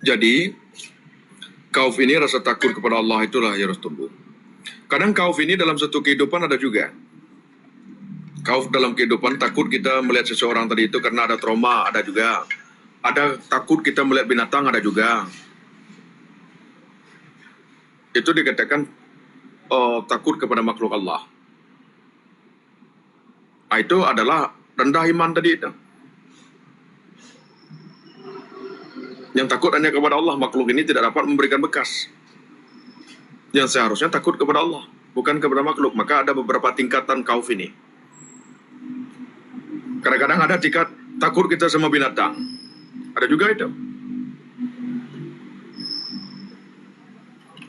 Jadi, khauf ini rasa takut kepada Allah itulah yang harus tumbuh. Kadang khauf ini dalam satu kehidupan ada juga. Khauf dalam kehidupan, takut kita melihat seseorang tadi itu karena ada trauma, ada juga. Ada takut kita melihat binatang, ada juga. Itu dikatakan takut kepada makhluk Allah. Itu adalah rendah iman tadi itu. Yang takut hanya kepada Allah, makhluk ini tidak dapat memberikan bekas. Yang seharusnya takut kepada Allah, bukan kepada makhluk. Maka ada beberapa tingkatan khauf ini. Kadang-kadang ada tingkat takut kita sama binatang. Ada juga itu.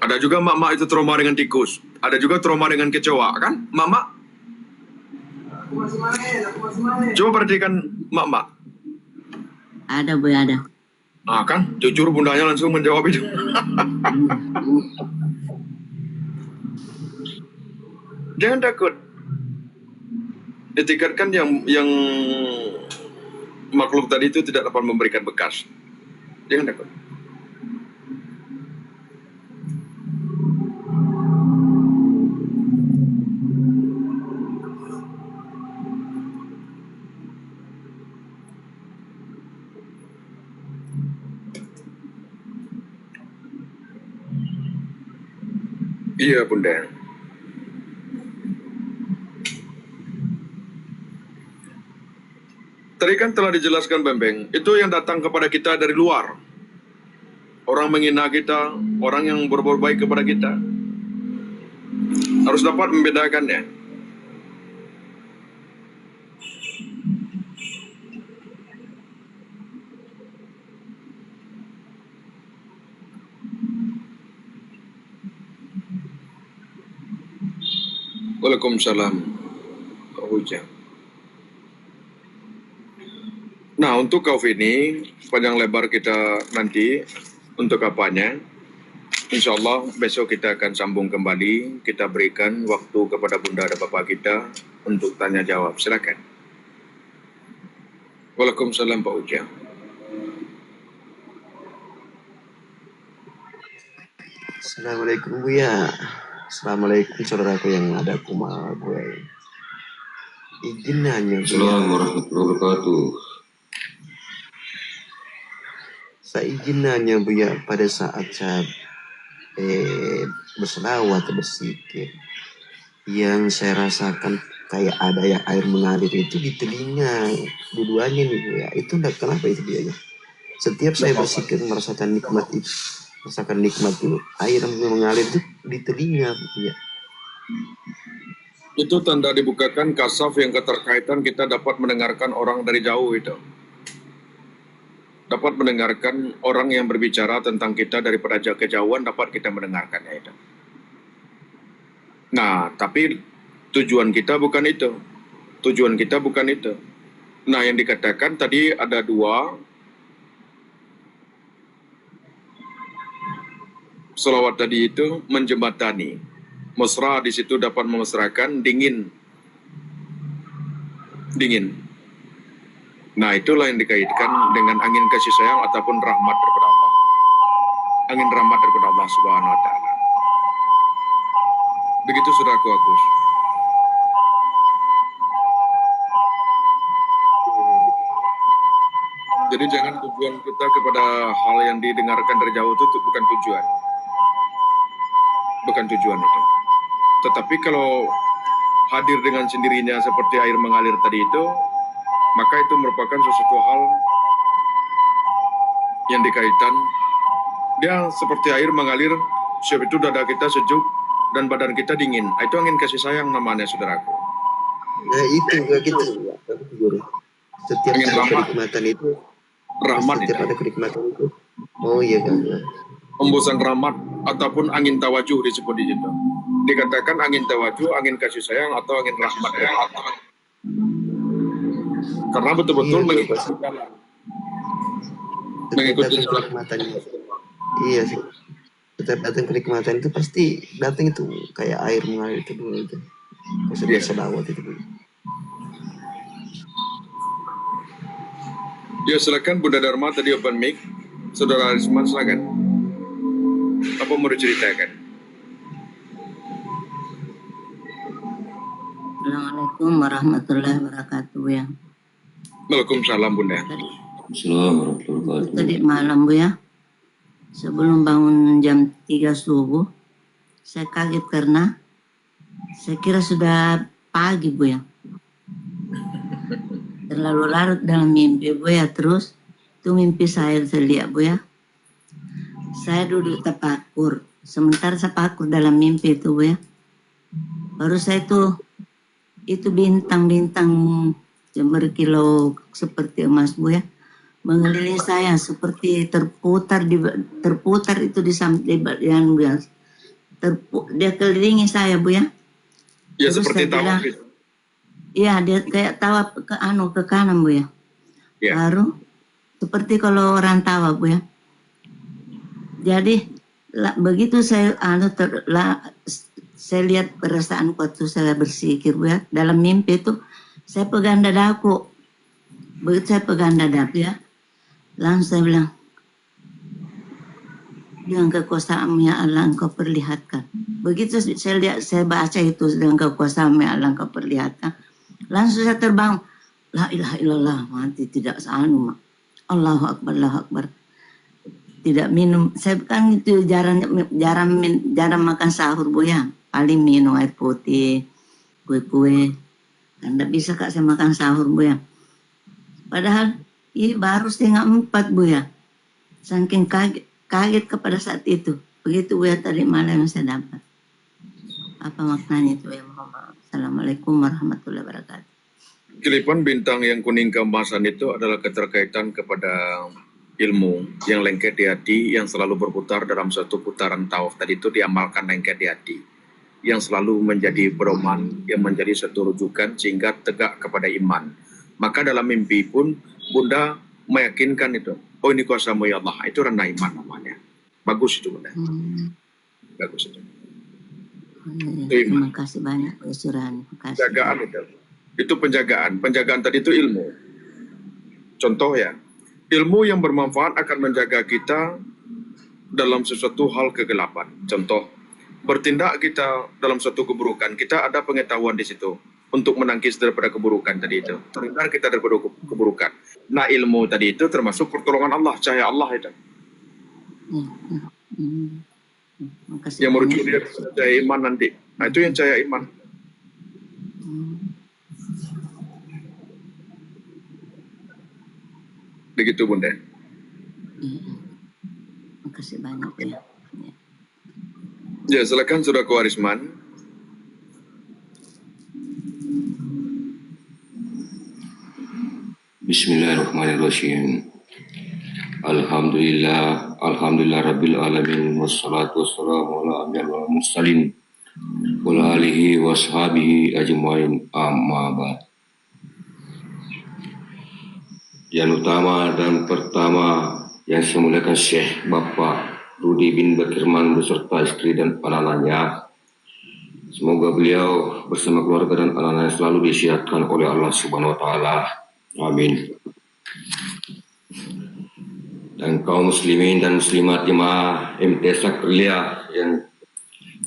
Ada juga mak-mak itu trauma dengan tikus. Ada juga trauma dengan kecoa, kan? Mak-mak. Coba perhatikan mak-mak. Ada, Bu, ada. Kan? Jujur bundanya langsung menjawab itu. Jangan takut. Ditingkatkan yang makhluk tadi itu tidak dapat memberikan bekas. Jangan takut. Iya, Bunda. Tadi kan telah dijelaskan Bembeng, itu yang datang kepada kita dari luar. Orang menghina kita, orang yang berbuat baik kepada kita. Harus dapat membedakannya. Waalaikumsalam. Hujan. Nah, untuk khauf ini, panjang lebar kita nanti, untuk apanya, insya Allah besok kita akan sambung kembali, kita berikan waktu kepada Bunda dan Bapak kita untuk tanya jawab. Silakan. Waalaikumsalam Pak Ujang. Assalamualaikum Buya. Assalamualaikum saudaraku yang ada kumal gue. Izin nanya Buya. Assalamualaikum warahmatullahi wabarakatuh. Saya izin nanya Buya, pada saat saya berselawat atau berzikir, yang saya rasakan kayak ada yang air mengalir itu di telinga dua-duanya nih Buya. Itu enggak, kenapa itu Buya ya? Setiap saya berzikir merasakan nikmat itu. Rasakan nikmat itu, air yang mengalir itu di telinga ya. Itu tanda dibukakan kasaf yang keterkaitan kita dapat mendengarkan orang dari jauh itu. Dapat mendengarkan orang yang berbicara tentang kita daripada kejauhan, dapat kita mendengarkannya itu. Nah, tapi tujuan kita bukan itu. Tujuan kita bukan itu. Nah, yang dikatakan tadi ada dua. Selawat tadi itu menjembatani. Mesra di situ dapat memesrakan, dingin. Dingin. Nah, itulah yang dikaitkan dengan angin kasih sayang ataupun rahmat daripada Allah. Angin rahmat daripada Allah Subhanahu wa taala. Begitu Saudaraku Agus. Jadi jangan tujuan kita kepada hal yang didengarkan dari jauh itu bukan tujuan. Bukan tujuan itu. Tetapi kalau hadir dengan sendirinya seperti air mengalir tadi itu, maka itu merupakan sesuatu hal yang dikaitkan. Dia seperti air mengalir, sebab itu dada kita sejuk dan badan kita dingin. Itu angin kasih sayang namanya, saudaraku. Nah itu juga gitu, Guru. Setiap Angin ada rahmat. kenikmatan itu, Rahmat setiap itu. ada kenikmatan itu. Oh iya kan. Hembusan rahmat ataupun angin tawajuh disebut di situ. Dikatakan angin tawajuh, angin kasih sayang atau angin rahmat. Karena betul-betul Iya, mengikuti pasti. jalan. Setiap Mengikuti datang jalan. kenikmatan. Iya sih. Setiap datang kenikmatan itu pasti datang itu kayak air mengalir itu dulu itu. Iya. Sedawat itu dulu. Ya silakan Bunda Dharma tadi open mic. Saudara Arisman silakan. Apa mau diceritakan? Assalamualaikum warahmatullahi wabarakatuh ya. Waalaikumsalam Bunda. Assalamualaikum warahmatullahi wabarakatuh. Tadi malam Bu ya, sebelum bangun jam 3 subuh, saya kaget karena saya kira sudah pagi Bu ya. Terlalu larut dalam mimpi Bu ya, terus itu mimpi saya lihat Bu ya. Saya duduk tapakur, sementara saya tapakur dalam mimpi itu Bu ya. Baru saya itu bintang-bintang yang berkilau seperti emas Bu ya, mengelilingi saya seperti terputar itu di samping yang Bu ya. Dia kelilingi saya Bu ya. Ya Terus seperti saya tahu. bilang, iya dia kayak tawa ke kanan Bu ya. Ya. Baru seperti kalau orang tawa Bu ya. Jadi begitu saya saya lihat perasaan waktu saya bersikir Bu ya, dalam mimpi itu saya pegang dadaku. Begitu saya pegang dadaku ya, langsung saya bilang, dengan kekuasaan ya Allah engkau perlihatkan. Begitu saya lihat, saya baca itu dengan kekuasaan ya Allah engkau perlihatkan. Langsung saya terbang, la ilaha illallah, mati tidak anu. Allahu akbar, Allahu akbar. Tidak minum, saya kan itu jarang makan sahur Bu ya. Paling minum air putih, kue-kue. Kan tidak bisa Kak saya makan sahur Bu ya. Padahal ini baru 3:30 Bu ya. Saking kaget kepada saat itu. Begitu Bu ya tadi malam yang saya dapat. Apa maknanya itu ya Muhammad? Assalamualaikum warahmatullahi wabarakatuh. Kelipan bintang yang kuning keemasan itu adalah keterkaitan kepada ilmu yang lengket di hati, yang selalu berputar dalam satu putaran tawaf tadi itu diamalkan lengket di hati, yang selalu menjadi pedoman, yang menjadi satu rujukan sehingga tegak kepada iman. Maka dalam mimpi pun Bunda meyakinkan itu, oh ini kuasamu ya Allah, itu rendah iman namanya. Bagus itu Bunda. Bagus itu. Terima kasih banyak Bu Surani. Penjagaan itu penjagaan. Penjagaan tadi itu ilmu. Contoh ya, ilmu yang bermanfaat akan menjaga kita dalam sesuatu hal kegelapan. Contoh, bertindak kita dalam suatu keburukan, kita ada pengetahuan di situ untuk menangkis daripada keburukan tadi itu. Terhindar kita daripada keburukan. Nah ilmu tadi itu termasuk pertolongan Allah, cahaya Allah itu. Yang merujuk dia cahaya iman nanti. Nah itu yang cahaya iman. Begitu Bunda. Terima kasih banyak ya. Ya silakan Saudaraku Arisman. Bismillahirrahmanirrahim. Alhamdulillah rabbil alamin, wassalatu wassalamu ala anbiya'i wal mursalin wa ala alihi wa ashabihi ajmain, amma ba'd. Yang utama dan pertama yang saya muliakan Syekh Bapak Rudi bin Bakirman beserta istri dan anak-anaknya. Semoga beliau bersama keluarga dan anak-anaknya selalu disihatkan oleh Allah Subhanahu wa taala. Amin. dan kaum muslimin dan muslimat jemaah MTS Sakria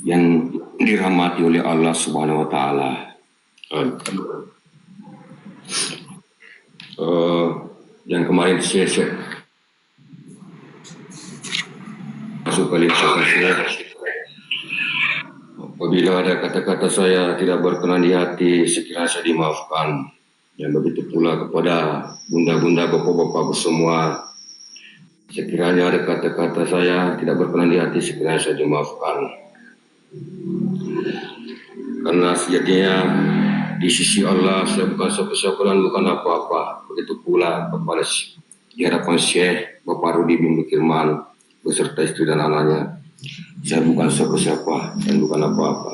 yang dirahmati oleh Allah Subhanahu wa taala. Yang kemarin saya masuk ke saya. Apabila ada kata-kata saya tidak berkenan di hati, sekiranya saya dimaafkan. Dan begitu pula kepada bunda-bunda, bapak-bapak semua, sekiranya ada kata-kata saya tidak berkenan di hati, sekiranya saya dimaafkan. Karena sejatinya di sisi Allah saya bukan siapa-siapa dan bukan apa-apa. Begitu pula kepada di hadapan Syekh Bapak Rudi bin Bekirman beserta istri dan anaknya, saya bukan siapa-siapa dan bukan apa-apa.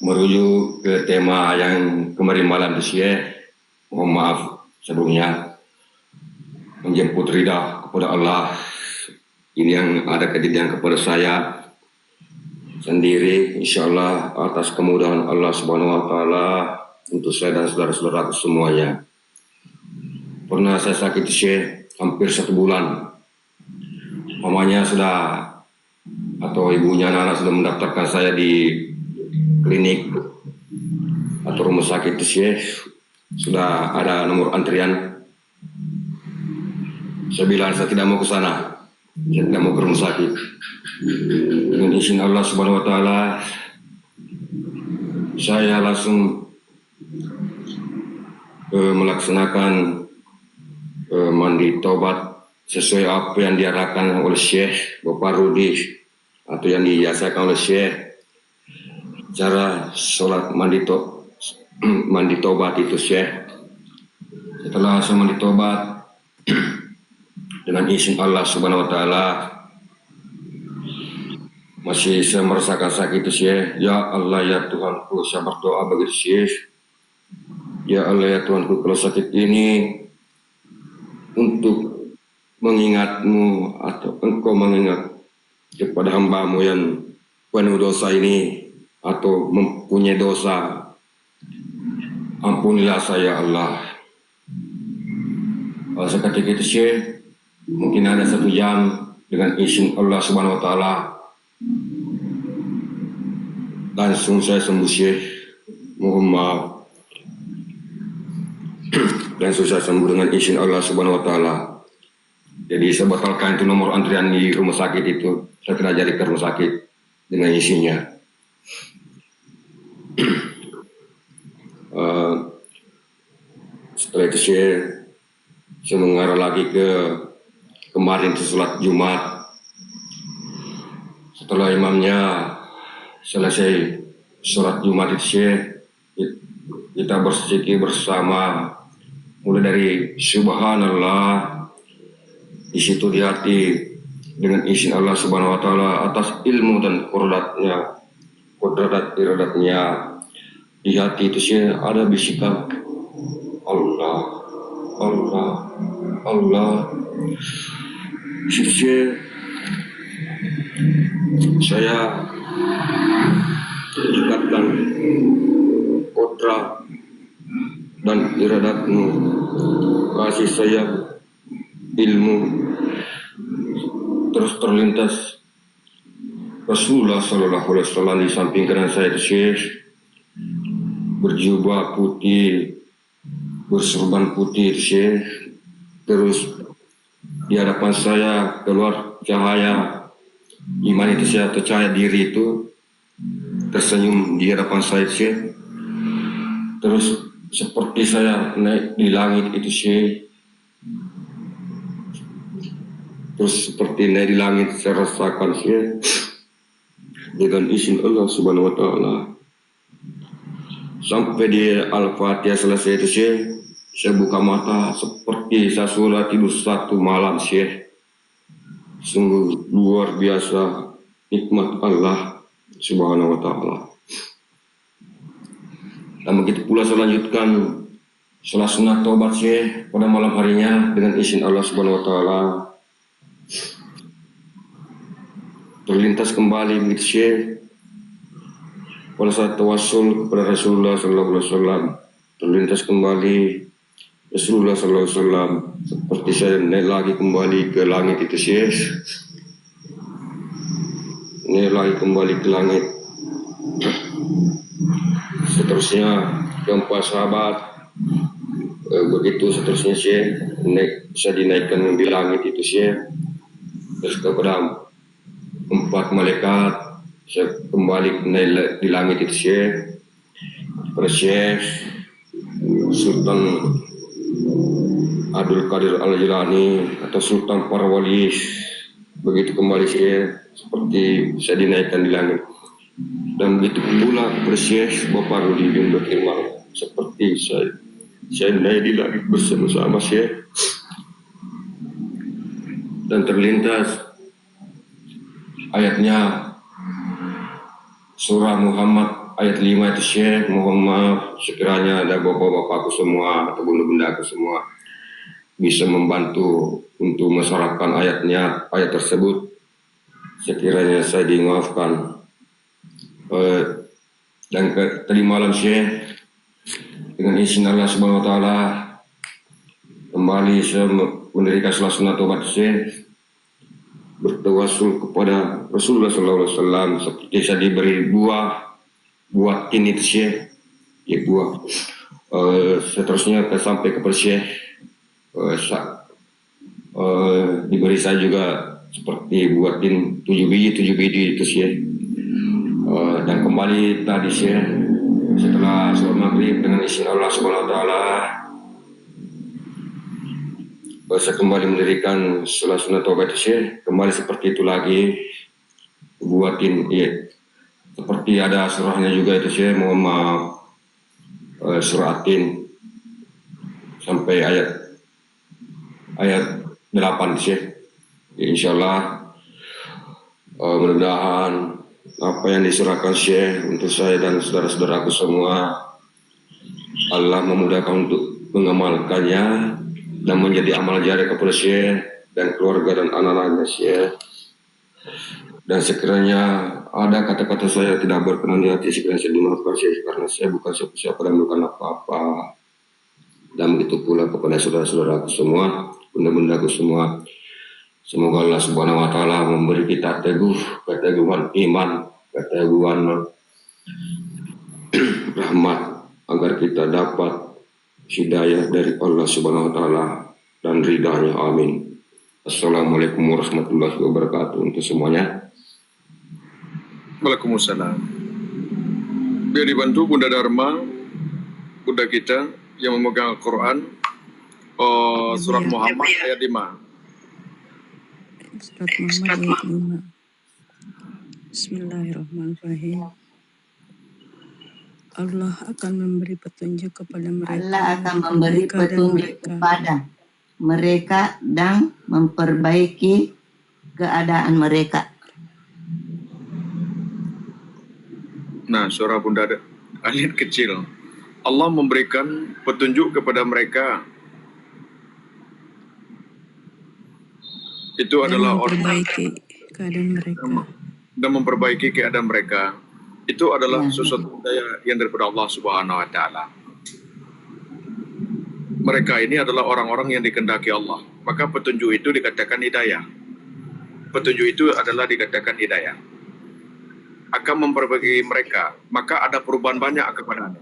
Merujuk ke tema yang kemarin malam di Syekh, mohon maaf sebelumnya, menjemput ridha kepada Allah. Ini yang ada kejadian kepada saya sendiri, insyaallah atas kemudahan Allah Subhanahu wa taala untuk saya dan saudara-saudara semuanya. Pernah saya sakit Syekh hampir 1 bulan. Mamanya sudah atau ibunya anak-anak sudah mendaftarkan saya di klinik atau rumah sakit Syekh, sudah ada nomor antrian. Saya bilang saya tidak mau ke sana, saya tidak mau ke rumah sakit. Dengan izin Allah Subhanahu wa taala, saya langsung melaksanakan mandi taubat sesuai apa yang diarahkan oleh Syekh Bapak Rudi atau yang dibiasakan oleh Syekh. Cara sholat mandi taubat itu Syekh. Setelah saya mandi taubat dengan izin Allah Subhanahu wa taala, masih saya merasakan sakit itu Syekh. Ya Allah ya Tuhanku, saya berdoa bagi Syekh. Ya Allah ya Tuhanku, kalau sakit ini untuk mengingatmu atau engkau mengingat kepada hamba-Mu yang penuh dosa ini atau mempunyai dosa, ampunilah saya Allah. Seketika itu Syekh, mungkin ada 1 jam dengan izin Allah Subhanahu wa taala langsung saya sembuh Syekh. Mohon maaf. Langsung saya sembuh dengan izin Allah Subhanahu wa taala. Jadi saya batalkan itu nomor antrian di rumah sakit itu. Saya tidak jadi ke rumah sakit dengan izinnya. Setelah itu saya mengarah lagi ke kemarin ke sholat Jumat. Setelah imamnya selesai sholat Jumat itu kita berzikir bersama, mulai dari Subhanallah. Di situ di hati dengan izin Allah Subhanahu wa taala atas ilmu dan kodrat iradatnya, di hati itu ada bisikan Allah, Allah, Allah. Di situ saya ikatkan kodrat dan iradatmu, kasih sayang, ilmu. Terus terlintas Rasulullah Sallallahu Alaihi Wasallam di samping kanan saya itu Syekh, berjubah putih, berserban putih itu Syekh. Terus di hadapan saya keluar cahaya iman itu Syekh, atau cahaya diri itu tersenyum di hadapan saya Syekh. Terus seperti saya naik di langit itu Syekh. Terus seperti naik di langit saya rasakan Syekh, dengan izin Allah Subhanahu wa taala. Sampai di Al-Fatihah selesai itu Syekh, saya buka mata seperti saya sudah tidur 1 malam Syekh. Sungguh luar biasa nikmat Allah Subhanahu wa taala. Dan begitu pula saya lanjutkan sholat sunat taubat Syekh pada malam harinya dengan izin Allah Subhanahu wa taala. Terlintas kembali begitu Syekh pada saat tawassul kepada Rasulullah Sallallahu Alaihi Wasallam. terlintas kembali Rasulullah SAW, seperti saya naik lagi kembali ke langit itu Syekh, naik lagi kembali ke langit. Seterusnya keempat sahabat, begitu seterusnya Syekh, bisa dinaikkan di langit itu Syekh. Terus kepada empat malaikat, saya kembali naik di langit itu Syekh. Pada Syekh Sultan Abdul Qadir Al-Jilani atau Sultan para wali, begitu kembali Syekh, seperti saya dinaikkan di langit. Dan begitu pula kepada Syekh Bapak Rudi bin Bakirman, seperti saya naik di langit bersama-sama Syekh. Dan terlintas ayatnya surah Muhammad ayat 5 itu Syekh. Mohon maaf sekiranya ada bapak-bapakku semua atau bunda-bundaku semua bisa membantu untuk mensyarahkan ayat tersebut. Sekiranya saya dimaafkan. Dan tadi malam Syekh, dengan izin Allah Subhanahu wa taala, kembali saya mendirikan salat sunat taubat Syekh, bertawasul kepada Rasulullah SAW, seperti saya diberi buah tin itu Syekh, ya buah. Seterusnya sampai kepada Syekh, diberi saya juga seperti buah tin 7 biji itu Syekh. Dan kembali tadi Syekh, setelah sholat maghrib dengan izin Allah Subhanahu wa taala, saya kembali mendirikan salat sunat taubat Syekh, kembali seperti itu lagi, buatin ya, seperti ada surahnya juga itu Syekh. Mohon maaf, surah At-Tin sampai ayat 8 Syekh. Ya, insyaallah mudah-mudahan apa yang diserahkan Syekh untuk saya dan saudara-saudaraku semua, Allah memudahkan untuk mengamalkannya dan menjadi amal jari kepada Syekh dan keluarga dan anak-anaknya Syekh. Dan sekiranya ada kata-kata saya tidak berkenan di hati, sekiranya saya dimaafkan Syekh, karena saya bukan siapa-siapa dan bukan apa-apa. Dan begitu pula kepada saudara-saudaraku semua, bunda-bundaku semua. Semoga Allah Subhanahu wa taala memberi kita keteguhan iman, keteguhan rahmat, agar kita dapat hidayah dari Allah Subhanahu wa taala dan ridhanya. Amin. Assalamualaikum warahmatullahi wabarakatuh untuk semuanya. Waalaikumsalam. Biar dibantu Bunda Dharma, Bunda kita yang memegang Al-Quran, surat Muhammad ayat 5. Surat Muhammad ayat 5. Bismillahirrahmanirrahim. Allah akan memberi petunjuk kepada mereka. Allah akan memberi petunjuk kepada mereka dan memperbaiki keadaan mereka. Nah, surah Bunda ayat kecil. Allah memberikan petunjuk kepada mereka. Itu Dan adalah memperbaiki keadaan mereka. Dan memperbaiki keadaan mereka. Itu adalah sesuatu yang daripada Allah Subhanahu wa taala. Mereka ini adalah orang-orang yang dikehendaki Allah. Maka petunjuk itu dikatakan hidayah. Petunjuk itu adalah dikatakan hidayah. Akan memperbaiki mereka, maka ada perubahan banyak kepadanya.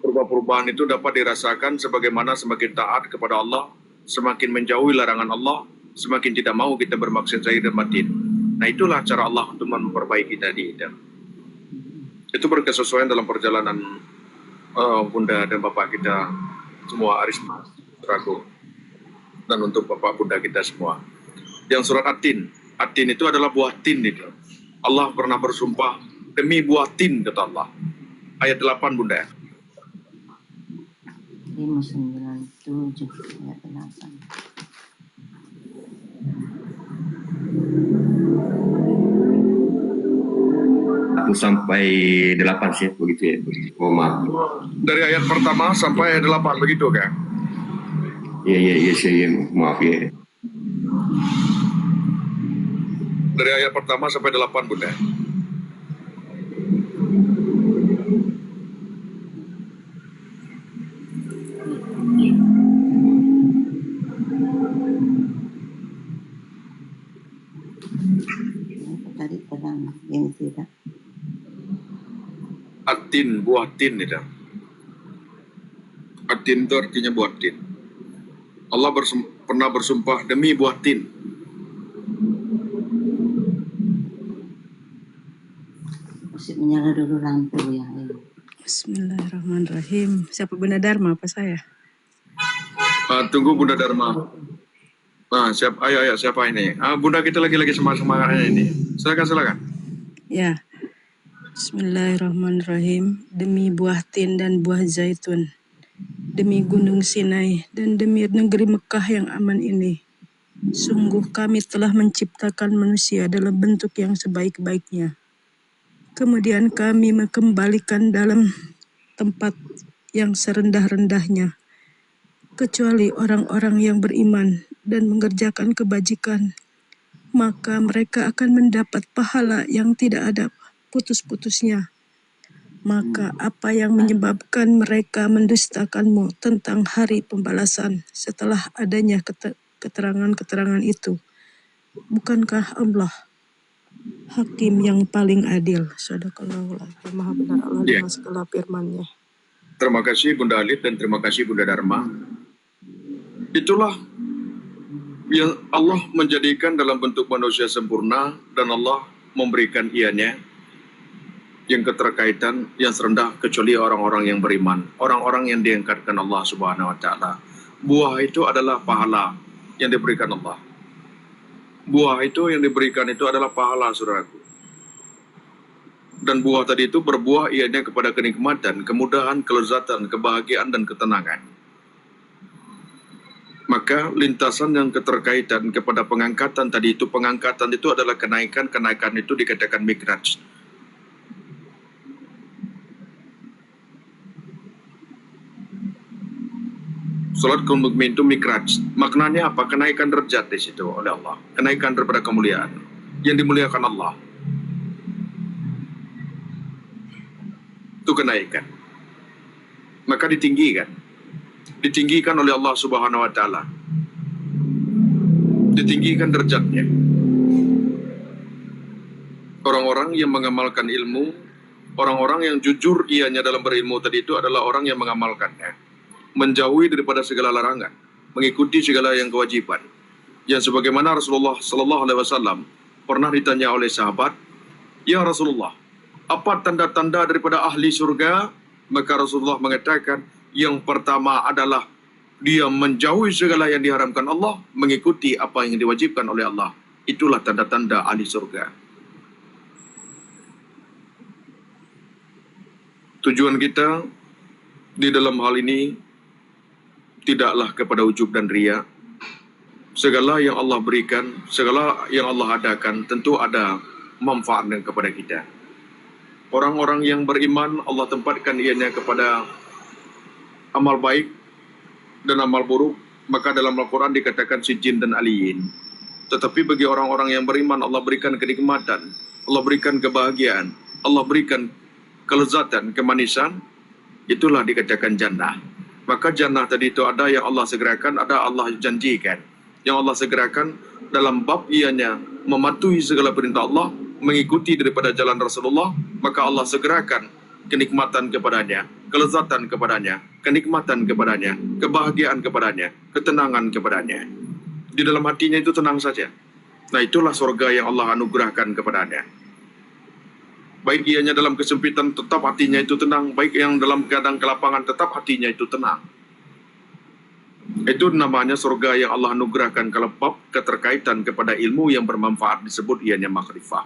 Perubahan-perubahan itu dapat dirasakan sebagaimana semakin taat kepada Allah, semakin menjauhi larangan Allah, semakin tidak mau kita bermaksud zahir dan batin. Nah, itulah cara Allah untuk memperbaiki tadi. Itu berkesesuaian dalam perjalanan Bunda dan Bapak kita semua, Arisma, Rago, dan untuk Bapak Bunda kita semua. Yang surat At-Tin, At-Tin itu adalah buah tin itu. Allah pernah bersumpah demi buah tin, kata Allah. Ayat 8 Bunda. 597 ayat 8. Sampai 8 sih, begitu ya. Oh maaf. Dari ayat pertama sampai ayat 8, begitu kan? Iya, maaf ya. Dari ayat pertama sampai 8 Bunda. Atin, buah tin itu. Atin itu artinya buah tin. Allah pernah bersumpah demi buah tin. Mesti menyala dulu lampu ya. Bismillahirrahmanirrahim. Siapa Bunda Dharma apa saya? Tunggu Bunda Dharma. Siapa ini? Bunda kita lagi semangatnya ini. Silakan. Ya. Bismillahirrahmanirrahim. Demi buah tin dan buah zaitun, demi gunung Sinai dan demi negeri Mekah yang aman ini, sungguh kami telah menciptakan manusia dalam bentuk yang sebaik-baiknya. Kemudian kami mengembalikan dalam tempat yang serendah-rendahnya, kecuali orang-orang yang beriman dan mengerjakan kebajikan, maka mereka akan mendapat pahala yang tidak ada putus-putusnya. Maka apa yang menyebabkan mereka mendustakanmu tentang hari pembalasan setelah adanya keterangan-keterangan itu? Bukankah Allah Hakim yang paling adil? Sadaqallahul Azim. Maha benar Allah dengan segala firman-Nya. Terima kasih Bunda Alit dan terima kasih Bunda Dharma. Itulah yang Allah menjadikan dalam bentuk manusia sempurna dan Allah memberikan ianya yang keterkaitan yang serendah kecuali orang-orang yang beriman, orang-orang yang diangkatkan Allah Subhanahu wa taala. Buah itu adalah pahala yang diberikan Allah. Buah itu yang diberikan itu adalah pahala, saudaraku. Dan buah tadi itu berbuah ianya kepada kenikmatan, kemudahan, kelezatan, kebahagiaan dan ketenangan. Maka lintasan yang keterkaitan kepada pengangkatan tadi itu, pengangkatan itu adalah kenaikan itu dikatakan mikraj. Salat kaum mukmin itu mikraj. Maknanya apa? Kenaikan derajat di situ oleh Allah. Kenaikan daripada kemuliaan. Yang dimuliakan Allah. Itu kenaikan. Maka ditinggikan. Ditinggikan oleh Allah Subhanahu wa taala. Ditinggikan derajatnya. Orang-orang yang mengamalkan ilmu, orang-orang yang jujur ianya dalam berilmu tadi itu adalah orang yang mengamalkannya. Menjauhi daripada segala larangan, mengikuti segala yang kewajiban. Yang sebagaimana Rasulullah Sallallahu Alaihi Wasallam pernah ditanya oleh sahabat, "Ya Rasulullah, apa tanda-tanda daripada ahli surga?" Maka Rasulullah mengatakan, yang pertama adalah dia menjauhi segala yang diharamkan Allah, mengikuti apa yang diwajibkan oleh Allah. Itulah tanda-tanda ahli surga. Tujuan kita di dalam hal ini tidaklah kepada ujub dan riya. Segala yang Allah berikan, segala yang Allah adakan tentu ada manfaatnya kepada kita. Orang-orang yang beriman Allah tempatkan ianya kepada amal baik dan amal buruk. Maka dalam Al-Quran dikatakan sijin dan aliyin. Tetapi bagi orang-orang yang beriman Allah berikan kenikmatan, Allah berikan kebahagiaan, Allah berikan kelezatan, kemanisan. Itulah dikatakan jannah. Maka jannah tadi itu ada yang Allah segerakan, ada Allah janjikan. Yang Allah segerakan dalam bab ianya mematuhi segala perintah Allah, mengikuti daripada jalan Rasulullah, maka Allah segerakan kenikmatan kepadanya, kelezatan kepadanya, kenikmatan kepadanya, kebahagiaan kepadanya, ketenangan kepadanya. Di dalam hatinya itu tenang saja. Nah itulah surga yang Allah anugerahkan kepadanya. Baik ianya dalam kesempitan tetap hatinya itu tenang, baik yang dalam keadaan kelapangan tetap hatinya itu tenang. Itu namanya surga yang Allah anugerahkan kalau bab keterkaitan kepada ilmu yang bermanfaat disebut ianya makrifah.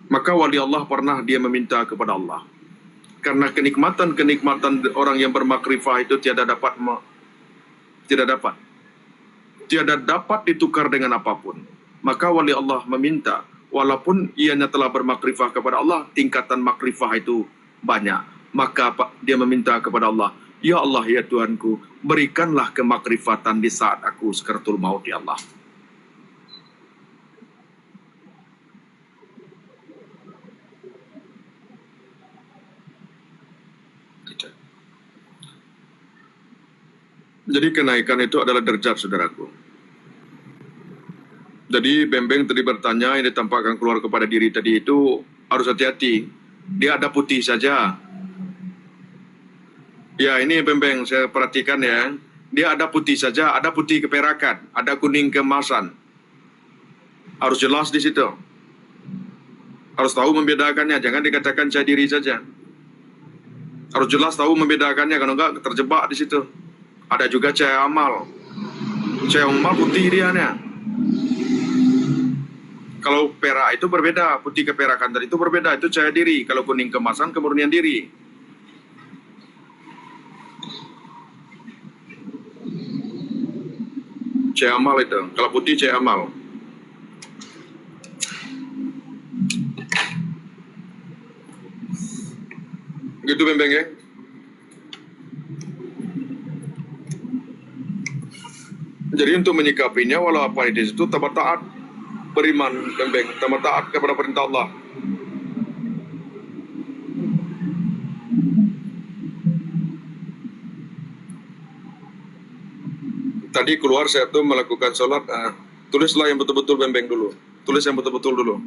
Maka wali Allah pernah dia meminta kepada Allah. Karena kenikmatan-kenikmatan orang yang bermakrifah itu tiada dapat ditukar dengan apapun. Maka wali Allah meminta, walaupun ianya telah bermakrifah kepada Allah, tingkatan makrifah itu banyak. Maka dia meminta kepada Allah, "Ya Allah, ya Tuhanku, berikanlah kemakrifatan di saat aku sakaratul maut, ya Allah." Jadi kenaikan itu adalah derajat, saudaraku. Jadi Bembeng tadi bertanya, yang ditampakkan keluar kepada diri tadi itu harus hati-hati. Dia ada putih saja. Ya, ini Bembeng, saya perhatikan ya. Dia ada putih saja, ada putih keperakan, ada kuning keemasan. Harus jelas di situ. Harus tahu membedakannya, jangan dikatakan cahaya diri saja. Harus jelas tahu membedakannya, kalau enggak terjebak di situ. Ada juga cahaya amal. Cahaya amal putih dia nih. Kalau perak itu berbeda, putih keperakan tadi itu berbeda, itu cahaya diri. Kalau kuning kemasan, kemurnian diri. Cahaya amal itu, kalau putih cahaya amal. Gitu Bembeng ya. Jadi untuk menyikapinya, walau apa di situ, tambah taat, beriman Bembeng, tambah taat kepada perintah Allah. Tadi keluar saya tuh melakukan sholat, tulislah yang betul-betul Bembeng dulu. Tulis yang betul-betul dulu.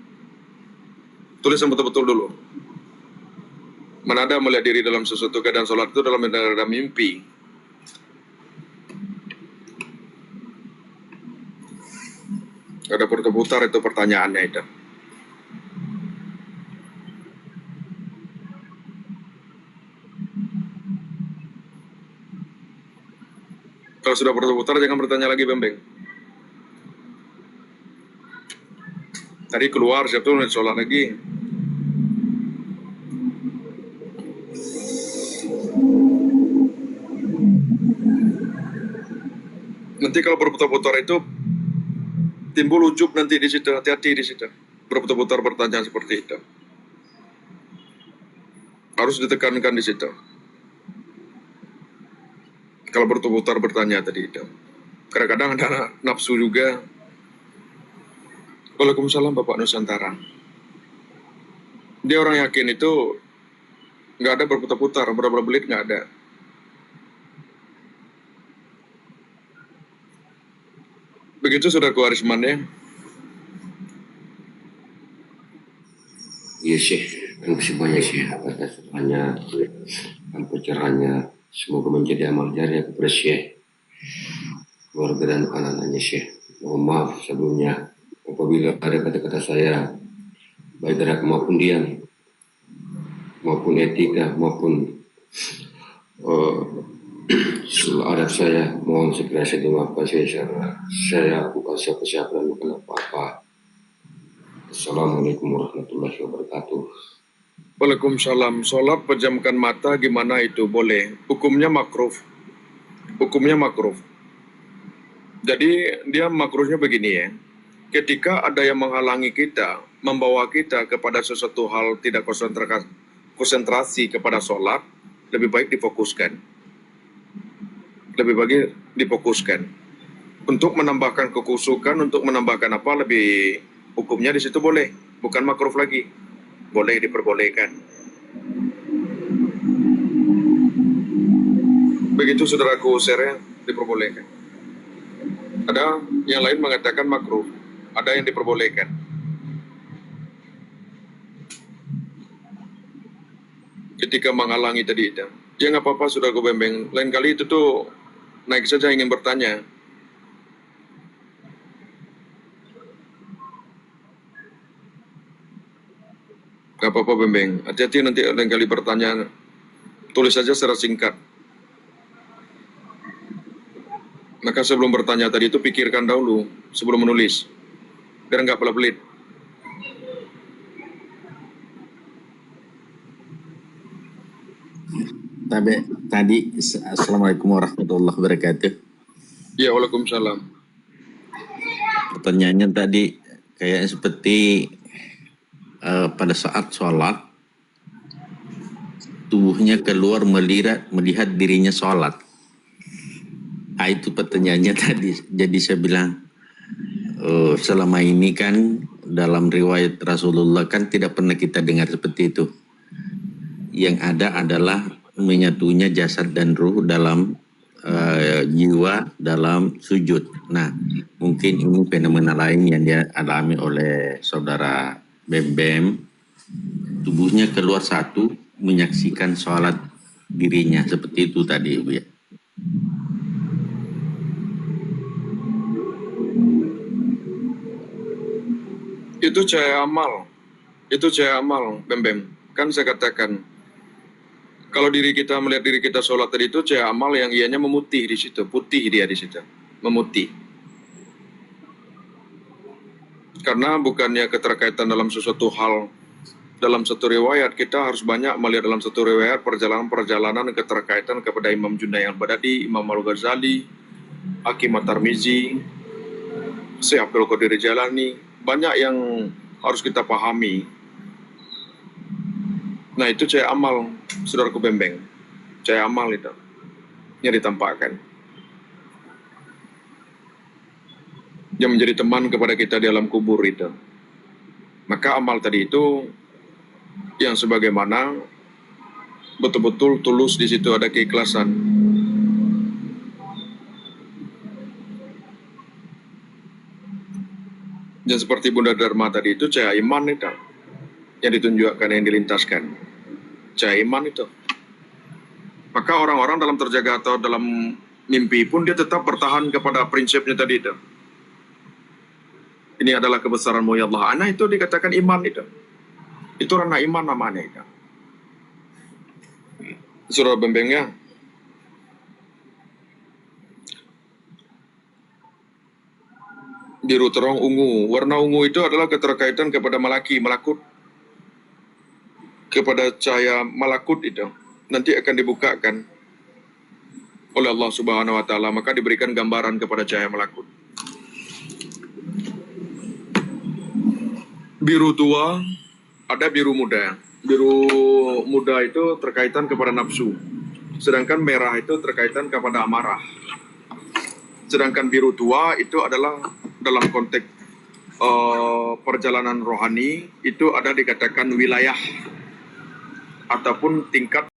Tulis yang betul-betul dulu. Mana ada melihat diri dalam sesuatu keadaan sholat itu dalam mimpi. Ada berputar itu pertanyaannya itu. Kalau sudah berputar jangan bertanya lagi Bembeng. Tadi keluar siapa tuh sholat lagi. Nanti kalau berputar-putar itu timbul ujub nanti di situ, hati-hati di situ. Berputar-putar pertanyaan seperti itu. Harus ditekankan di situ. Kalau berputar bertanya tadi itu. Kadang-kadang ada nafsu juga. Waalaikumsalam Bapak Nusantara. Dia orang yakin itu nggak ada berputar-putar, berapa belit nggak ada. Begitu sudah kewarisman ya. Iya Syekh, terima kasih banyak Syekh atas doanya dan pencerahannya. Semoga menjadi amal jariah kepada Syekh, keluarga dan anak-anaknya Syekh. Mohon maaf sebelumnya apabila ada kata-kata saya baik gerak maupun diam, maupun etika, maupun adab saya, mohon segera saya dimaafkan saya bukan siapa-siapa dan bukan apa-apa. Assalamualaikum warahmatullahi wabarakatuh. Waalaikumsalam. Sholat pejamkan mata gimana itu? Boleh. Hukumnya makruh. Hukumnya makruh. Jadi dia makruhnya begini ya. Ketika ada yang menghalangi kita, membawa kita kepada sesuatu hal tidak konsentrasi kepada sholat, lebih baik difokuskan. Lebih baik difokuskan. Untuk menambahkan kekusukan, untuk menambahkan apa, lebih hukumnya di situ boleh. Bukan makruh lagi. Boleh diperbolehkan. Begitu saudaraku share diperbolehkan. Ada yang lain mengatakan makruh, ada yang diperbolehkan. Ketika menghalangi tadi itu, ya nggak apa-apa sudah gue Bembeng. Lain kali itu tuh naik saja ingin bertanya. Gak apa-apa Bembeng, hati-hati nanti lain kali bertanya, tulis saja secara singkat. Maka sebelum bertanya tadi itu pikirkan dahulu sebelum menulis, biar nggak pelit-pelit. Tadi Assalamualaikum warahmatullahi wabarakatuh. Ya, waalaikumsalam. Pertanyaannya tadi kayak seperti pada saat sholat tubuhnya keluar melihat dirinya sholat. Itu pertanyaannya tadi. Jadi saya bilang selama ini kan dalam riwayat Rasulullah kan tidak pernah kita dengar seperti itu. Yang ada adalah menyatunya jasad dan ruh dalam jiwa dalam sujud. Nah, mungkin ini fenomena lain yang dia alami oleh saudara Bembem tubuhnya keluar satu, menyaksikan sholat dirinya. Seperti itu tadi, Ibu ya. Itu cahaya amal. Itu cahaya amal, Bem. Kan saya katakan, kalau diri kita melihat diri kita sholat tadi itu cahaya amal yang ianya memutih di situ. Putih dia di situ. Memutih. Karena bukannya keterkaitan dalam sesuatu hal, dalam satu riwayat, kita harus banyak melihat dalam satu riwayat perjalanan-perjalanan keterkaitan kepada Imam Junai al-Badadi, Imam al-Ghazali, Hakim at-Tirmizi, Syekh Abdul Qadir Jalani. Banyak yang harus kita pahami. Nah, itu cahaya amal, saudaraku Bembeng. Cahaya amal itu yang ditampakkan, yang menjadi teman kepada kita di alam kubur itu. Maka amal tadi itu yang sebagaimana betul-betul tulus, di situ ada keikhlasan. Dan seperti Bunda Dharma tadi itu cahaya iman itu yang ditunjukkan, yang dilintaskan. Cahaya iman itu. Maka orang-orang dalam terjaga atau dalam mimpi pun dia tetap bertahan kepada prinsipnya tadi itu. Ini adalah kebesaranmu ya Allah. Nah, itu dikatakan iman itu. Itu ranah iman namanya itu. Surah Bembengnya. Biru terang ungu. Warna ungu itu adalah keterkaitan kepada malakut. Kepada cahaya malakut itu. Nanti akan dibukakan oleh Allah Subhanahu wa Ta'ala. Maka diberikan gambaran kepada cahaya malakut. Biru tua, ada biru muda. Biru muda itu terkaitan kepada nafsu. Sedangkan merah itu terkaitan kepada amarah. Sedangkan biru tua itu adalah dalam konteks perjalanan rohani, itu ada dikatakan wilayah ataupun tingkat